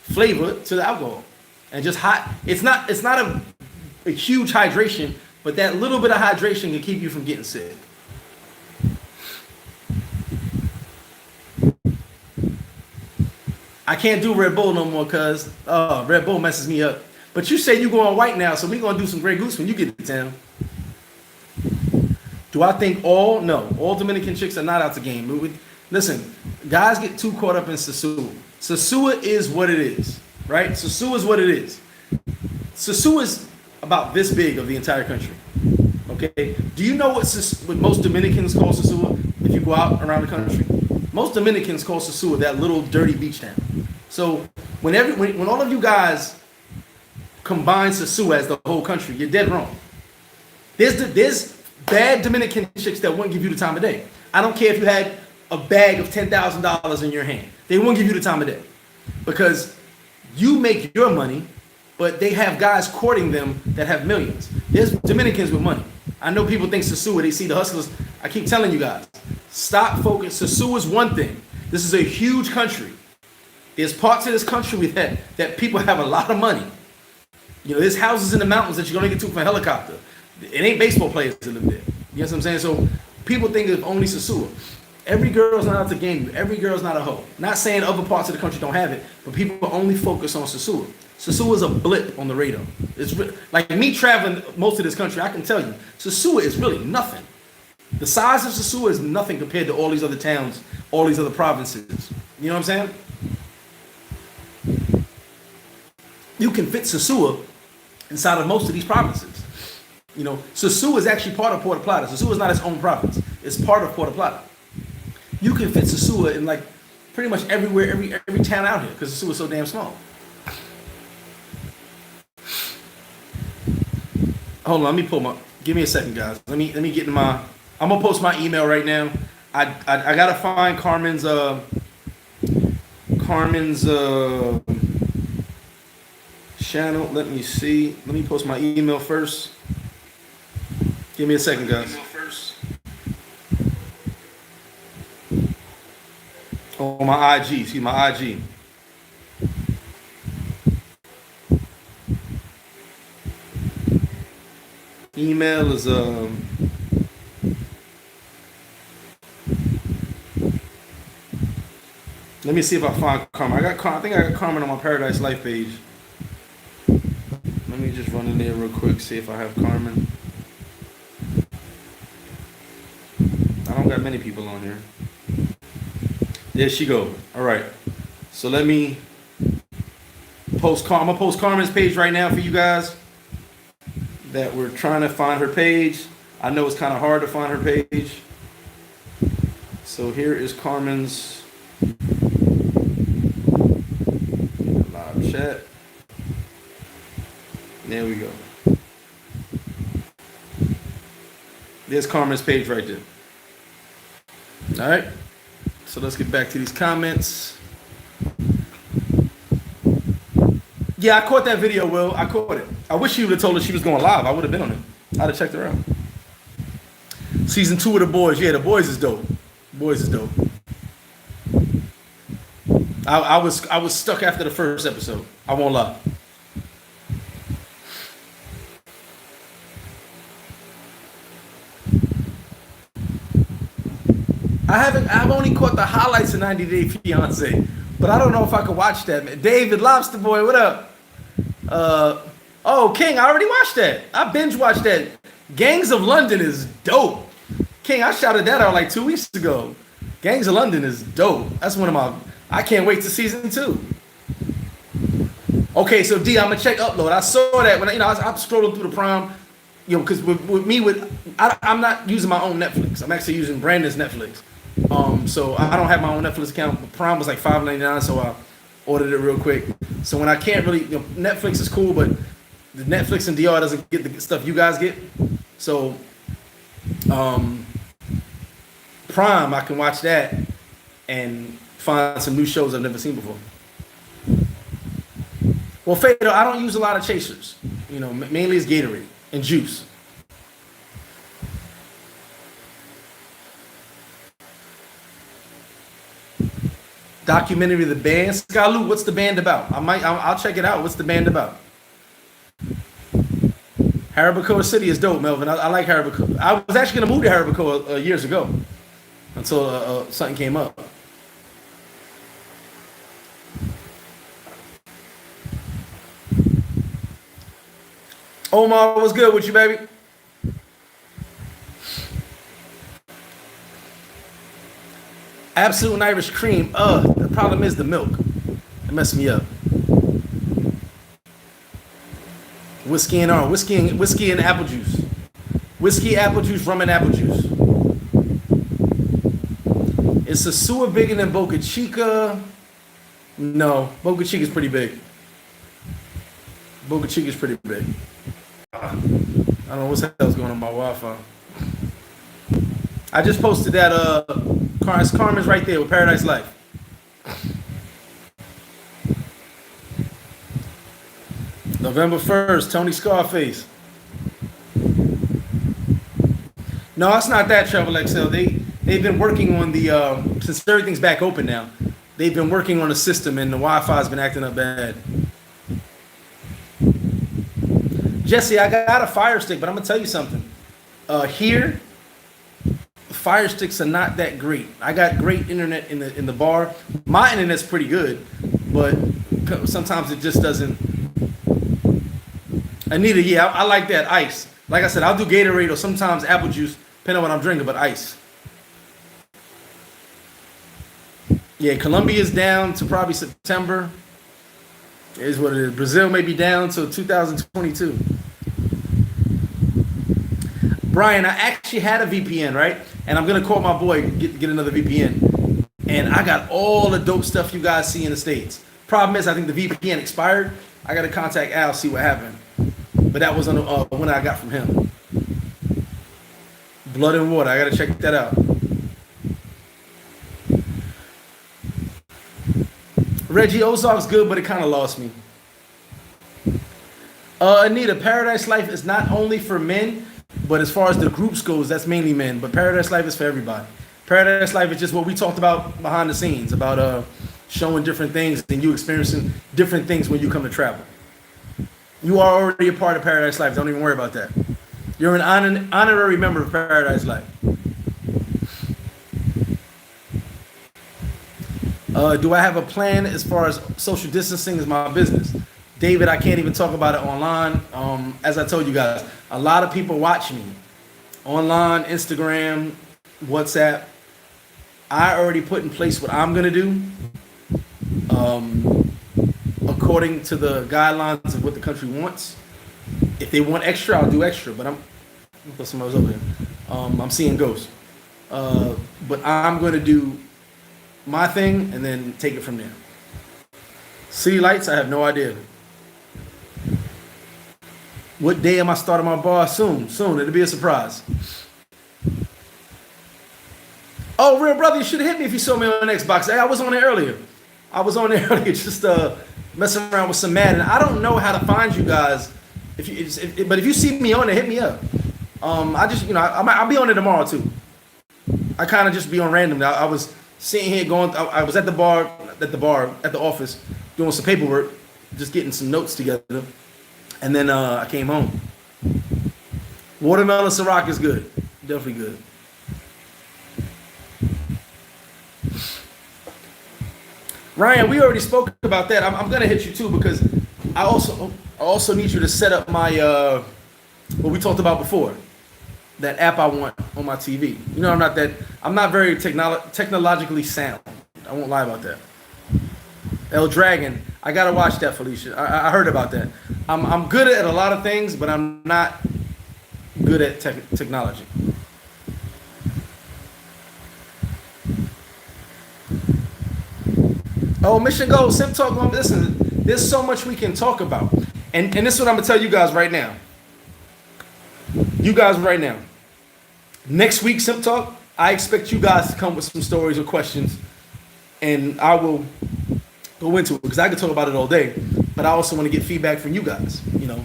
flavor to the alcohol. And just hot. It's not a huge hydration, but that little bit of hydration can keep you from getting sick. I can't do Red Bull no more because Red Bull messes me up. But you say you going white now, so we're going to do some Grey Goose when you get to town. Do I think all Dominican chicks are not out the game. Listen, guys get too caught up in Sosua. Sosua is what it is, right? Sosua is what it is. Sosua is about this big of the entire country. Okay? Do you know what most Dominicans call Sosua if you go out around the country? Most Dominicans call Sosua that little dirty beach town. So when all of you guys combine Sosua as the whole country, you're dead wrong. There's bad Dominican chicks that wouldn't give you the time of day. I don't care if you had a bag of $10,000 in your hand. They won't give you the time of day because you make your money, but they have guys courting them that have millions. There's Dominicans with money. I know people think Sosua, they see the hustlers. I keep telling you guys, stop focus. Sosua is one thing. This is a huge country. There's parts of this country that people have a lot of money. You know, there's houses in the mountains that you're gonna get to from a helicopter. It ain't baseball players that live there. You know what I'm saying? So people think of only Sosua. Every girl's not out to game you. Every girl's not a hoe. Not saying other parts of the country don't have it, but people only focus on Sosua. Sosua is a blip on the radar. It's like me traveling most of this country, I can tell you, Sosua is really nothing. The size of Sosua is nothing compared to all these other towns, all these other provinces. You know what I'm saying? You can fit Sosua inside of most of these provinces. You know, Sosua is actually part of Puerto Plata. Sosua is not its own province. It's part of Puerto Plata. You can fit Sosua in like pretty much everywhere, every town out here because Sosua is so damn small. Hold on, give me a second, guys. Let me get in I'm gonna post my email right now. I gotta find Carmen's channel. Let me see. Let me post my email first. Give me a second, guys. Oh, my IG. See my IG. Email is let me see if I find Carmen. I think I got Carmen on my Paradise Life page. Let me just run in there real quick, see if I have Carmen. I don't got many people on here. There she go. All right. So let me post. I'm gonna post Carmen's page right now for you guys. That we're trying to find her page. I know it's kind of hard to find her page. So here is Carmen's live chat. There we go. There's Carmen's page right there. All right. So let's get back to these comments. Yeah, I caught that video, Will. I caught it. I wish you would have told her she was going live. I would have been on it. I'd have checked her out. Season 2 of The Boys. Yeah, The Boys is dope. Boys is dope. I was stuck after the first episode. I won't lie. I've only caught the highlights of 90 Day Fiance, but I don't know if I could watch that, man. David Lobster Boy, what up? Oh, King, I already watched that. I binge watched that. Gangs of London is dope. King, I shouted that out like 2 weeks ago. Gangs of London is dope. That's one of my. I can't wait to season 2. Okay, so D, I'm gonna check upload. I saw that when I'm scrolling through the Prime, because I'm not using my own Netflix. I'm actually using Brandon's Netflix. So I don't have my own Netflix account. Prime was like $5.99, so I ordered it real quick. So when I can't really, Netflix is cool, but the Netflix and DR doesn't get the stuff you guys get. So Prime, I can watch that and find some new shows I've never seen before. Well, Fado, I don't use a lot of chasers. Mainly it's Gatorade and juice. Documentary of the band. Scalu, what's the band about? I'll check it out. What's the band about? Harabacoa City is dope, Melvin. I like Harabacoa. I was actually gonna move to Harabacoa years ago until something came up. Omar, what's good with you, baby? Absolute Irish cream. The problem is the milk. It messed me up. Whiskey and apple juice. Whiskey, apple juice, rum and apple juice. Is Sosua bigger than Boca Chica? No, Boca Chica is pretty big. Boca Chica is pretty big. I don't know what the hell's going on my Wi-Fi. I just posted that Carmen's right there with Paradise Life. November 1st, Tony Scarface. No, it's not that, Travel XL. They've been working on the since everything's back open now. They've been working on the system and the Wi-Fi's been acting up bad. Jesse, I got a Fire Stick, but I'm gonna tell you something. Here, Fire Sticks are not that great. I got great internet in the bar. My internet's pretty good, but sometimes it just doesn't. Anita, yeah, I like that ice. Like I said, I'll do Gatorade or sometimes apple juice, depending on what I'm drinking, but ice. Yeah, Colombia's down to probably September. It is what it is. Brazil may be down till 2022. Brian, I actually had a VPN, right? And I'm gonna call my boy, get another VPN. And I got all the dope stuff you guys see in the States. Problem is, I think the VPN expired. I gotta contact Al, see what happened. But that was on the one I got from him. Blood and Water, I gotta check that out. Reggie, Ozark's good, but it kind of lost me. Anita, Paradise Life is not only for men, but as far as the groups goes, that's mainly men. But Paradise Life is for everybody. Paradise Life is just what we talked about behind the scenes, about showing different things and you experiencing different things when you come to travel. You are already a part of Paradise Life. Don't even worry about that. You're an honorary member of Paradise Life. Do I have a plan as far as social distancing is my business? David, I can't even talk about it online. As I told you guys, a lot of people watch me online, Instagram, WhatsApp. I already put in place what I'm going to do according to the guidelines of what the country wants. If they want extra, I'll do extra, but I'll put some of those over here. I'm seeing ghosts. But I'm going to do my thing and then take it from there. City lights, I have no idea. What day am I starting my bar? Soon. It'll be a surprise. Oh, real brother, you should have hit me if you saw me on Xbox. Hey, I was on there earlier. Just messing around with some Madden. I don't know how to find you guys. But if you see me on there, hit me up. I'll be on it tomorrow too. I kind of just be on random. I was sitting here I was at the office, doing some paperwork, just getting some notes together. And then I came home. Watermelon Ciroc is good. Definitely good. Ryan, we already spoke about that. I'm going to hit you too because I also need you to set up my, what we talked about before. that app I want on my TV. You know, I'm not very technologically sound. I won't lie about that. El Dragon, I gotta watch that, Felicia. I heard about that. I'm good at a lot of things, but I'm not good at technology. Oh, Mission Gold, Simp Talk. Listen, there's so much we can talk about. And this is what I'm going to tell you guys right now. You guys right now. Next week, Simp Talk, I expect you guys to come with some stories or questions. And I will go into it because I could talk about it all day. But I also want to get feedback from you guys. You know,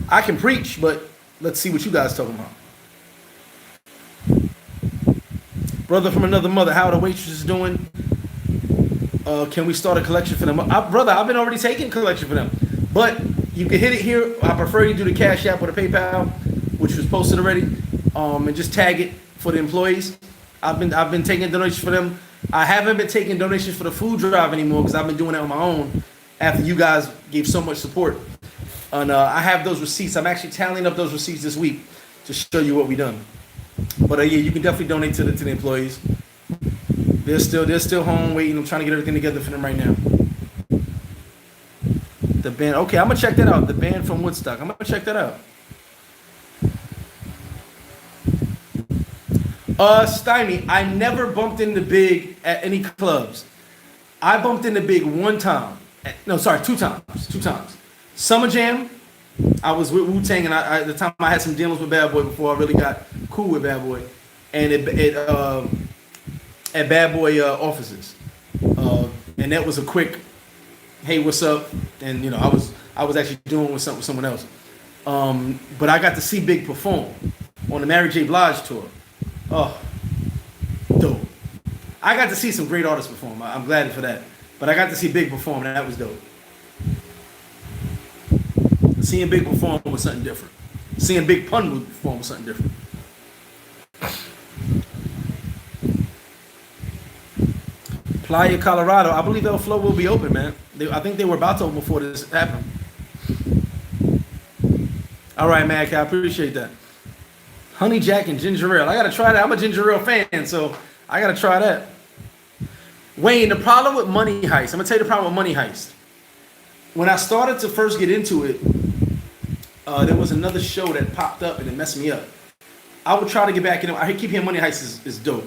I can preach, but let's see what you guys talking about. Brother from another mother, how are the waitresses doing? Can we start a collection for them? Brother, I've been already taking collection for them. But you can hit it here. I prefer you do the Cash App or the PayPal, which was posted already, and just tag it for the employees. I've been taking donations for them. I haven't been taking donations for the food drive anymore because I've been doing it on my own after you guys gave so much support. And I have those receipts. I'm actually tallying up those receipts this week to show you what we done. But yeah, you can definitely donate to the employees. They're still home waiting. I'm trying to get everything together for them right now. The band. Okay, I'm gonna check that out. The band from Woodstock. I'm gonna check that out. Stymie, I never bumped into Big at any clubs. I bumped into Big one time. No, sorry, two times. Summer Jam. I was with Wu-Tang, and at the time I had some dealings with Bad Boy before I really got cool with Bad Boy. And at Bad Boy offices, and that was a quick, hey, what's up? And you know, I was actually doing with someone else, but I got to see Big perform on the Mary J. Blige tour. Oh, dope! I got to see some great artists perform. I'm glad for that. But I got to see Big perform, and that was dope. Seeing Big perform was something different. Seeing Big Pun perform was something different. Playa, Colorado. I believe El Flow will be open, man. I think they were about to open before this happened. All right, man. I appreciate that. Honey Jack and ginger ale. I gotta try that. I'm a ginger ale fan, so I gotta try that. Wayne, the problem with Money Heist. I'm gonna tell you the problem with Money Heist. When I started to first get into it, there was another show that popped up and it messed me up. I would try to get back in. I keep hearing Money Heist is dope.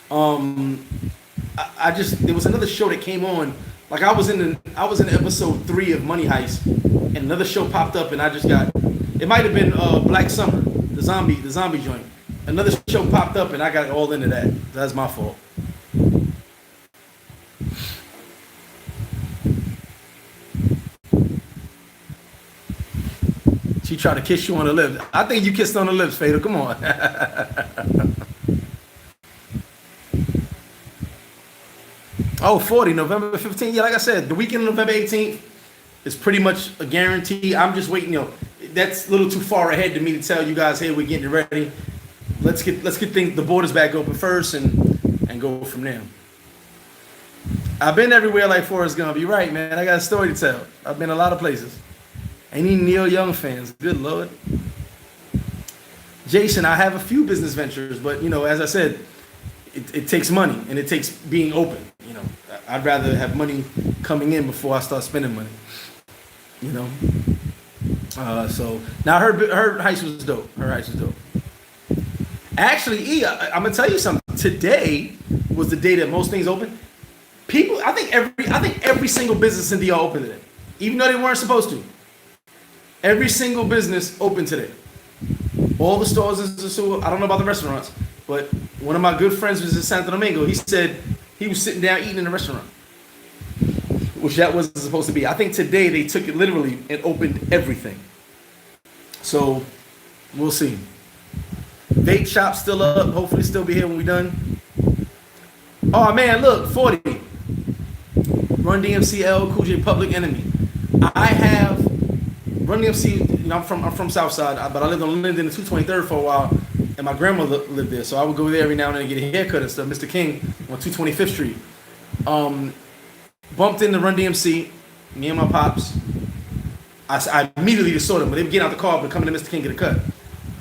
There was another show that came on. Like I was in episode 3 of Money Heist, and another show popped up, and I just got. It might have been Black Summer, the zombie joint. Another show popped up, and I got all into that. That's my fault. She tried to kiss you on the lips. I think you kissed on the lips, Fatal. Come on. Oh, 40, November 15th. Yeah, like I said, the weekend of November 18th is pretty much a guarantee. I'm just waiting. You know, that's a little too far ahead to me to tell you guys, hey, we're getting ready. Let's get the borders back open first and go from there. I've been everywhere like Forrest Gump. You're right, man. I got a story to tell. I've been a lot of places. Any Neil Young fans? Good Lord. Jason, I have a few business ventures, but you know, as I said, it takes money and it takes being open. You know, I'd rather have money coming in before I start spending money. You know. So now her heist was dope. Her heist was dope. Actually, I'm gonna tell you something. Today was the day that most things open. People, I think every single business in DR opened today, even though they weren't supposed to. Every single business open today. All the stores in Sosua. I don't know about the restaurants, but one of my good friends was in Santo Domingo. He said he was sitting down eating in a restaurant, which that wasn't supposed to be. I think today they took it literally and opened everything. So we'll see. Vape shop still up. Hopefully still be here when we're done. Oh man, look, 40. Run DMC, L, Cool J, Public Enemy. I have Run DMC. You know, I'm from Southside, but I lived on Linden and 223rd for a while, and my grandmother lived there, so I would go there every now and then and get a haircut and stuff. Mr. King on 225th Street. Bumped into Run DMC, me and my pops. I immediately just saw them, but they would get out the car, but coming to Mr. King get a cut.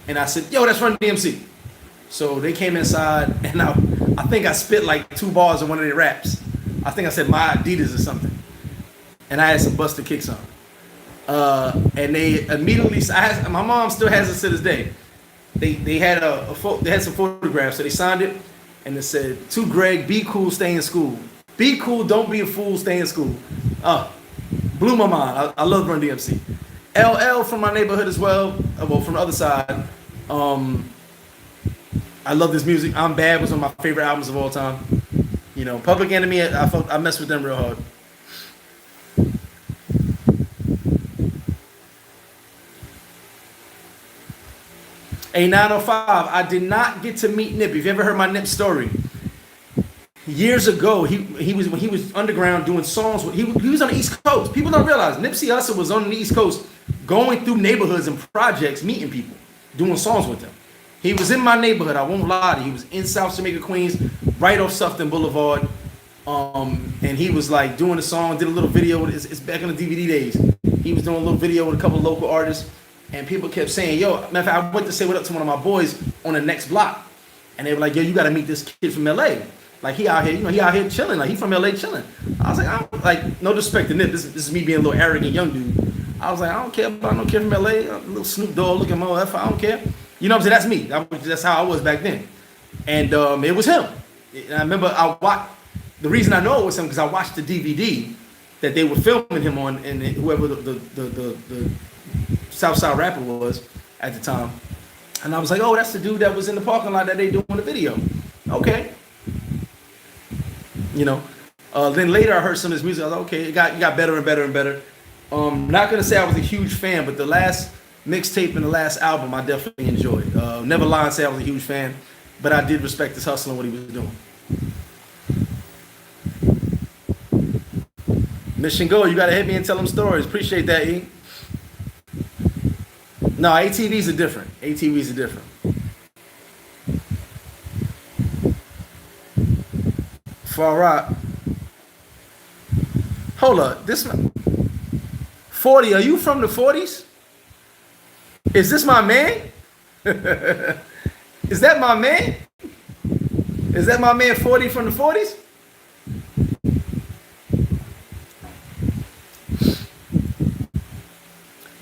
And I said, yo, that's Run DMC. So they came inside, and I think I spit like 2 bars in one of their raps. I think I said my Adidas or something. And I had some Buster kicks on. And they immediately, my mom still has it to this day. They had they had some photographs, so they signed it, and it said, to Greg, be cool, stay in school. Be cool, don't be a fool, stay in school. Blew my mind. I love Run DMC. LL from my neighborhood as well. Well, from the other side. I love this music. I'm Bad was one of my favorite albums of all time. You know, Public Enemy, I messed with them real hard. A 905, I did not get to meet Nip. If you ever heard my Nip story, years ago, he was underground doing songs. He was on the East Coast. People don't realize Nipsey Hussle was on the East Coast, going through neighborhoods and projects, meeting people, doing songs with them. He was in my neighborhood. I won't lie to you. He was in South Jamaica, Queens, right off Sufton Boulevard. And he was like doing a song, did a little video. It's back in the DVD days. He was doing a little video with a couple of local artists. And people kept saying, yo, matter of fact, I went to say what up to one of my boys on the next block. And they were like, yo, you got to meet this kid from LA. Like, he out here, you know, he out here chilling. Like, he from LA chilling. I was like, no disrespect to Nip. This is me being a little arrogant young dude. I was like, I don't care about no kid from LA. A little Snoop Dogg looking motherfucker. I don't care. You know what I'm saying? That's me. That's how I was back then. And it was him. And I remember the reason I know it was him because I watched the DVD that they were filming him on, and whoever the Southside rapper was at the time. And I was like, oh, that's the dude that was in the parking lot that they doing the video. Okay. You know. Then later I heard some of his music. I was like, okay, it got better and better and better. Not gonna say I was a huge fan, but the last mixtape and the last album I definitely enjoyed. Never lie and say I was a huge fan, but I did respect his hustle and what he was doing. Mission Go, you gotta hit me and tell them stories. Appreciate that, E. No, ATVs are different. ATVs are different. Far right. Hold up. This 40. Are you from the 40s? Is this my man? Is that my man? Is that my man 40 from the 40s?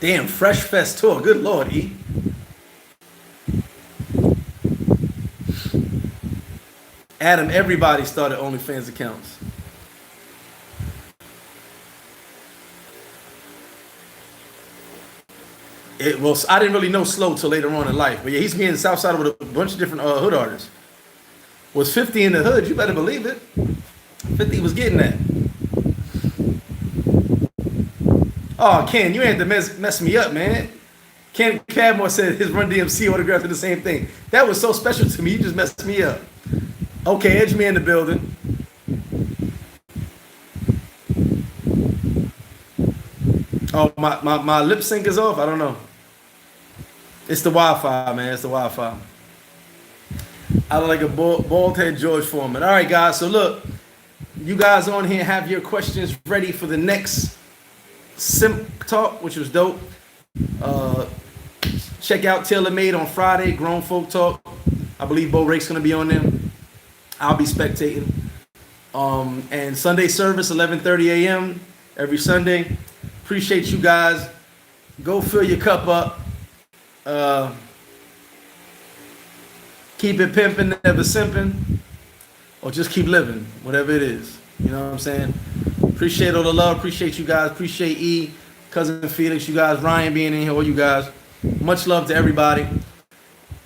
Damn, Fresh Fest tour. Good Lord, E. Adam, everybody started OnlyFans accounts. Well, I didn't really know Slow till later on in life. But yeah, he's being Southside with a bunch of different hood artists. Was 50 in the hood, you better believe it. 50 was getting that. Oh, Ken, you ain't to mess me up, man. Ken Cadmore said his Run DMC autograph did the same thing. That was so special to me. You just messed me up. Okay, Edge Me in the building. Oh, my lip sync is off? I don't know. It's the Wi-Fi, man. It's the Wi-Fi. I look like a bald head George Foreman. All right, guys. So look, you guys on here have your questions ready for the next Simp Talk, which was dope. Check out Taylor Made on Friday, Grown Folk Talk. I believe Bo Rake's gonna be on there. I'll be spectating. And Sunday service, 11:30 a.m. every Sunday. Appreciate you guys. Go fill your cup up. Keep it pimping, never simping. Or just keep living, whatever it is. You know what I'm saying? Appreciate all the love. Appreciate you guys. Appreciate E, Cousin Felix, you guys, Ryan being in here, all you guys. Much love to everybody.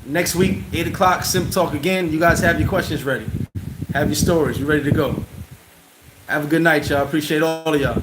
Next week, 8 o'clock, Simp Talk again. You guys have your questions ready. Have your stories. You ready to go. Have a good night, y'all. Appreciate all of y'all.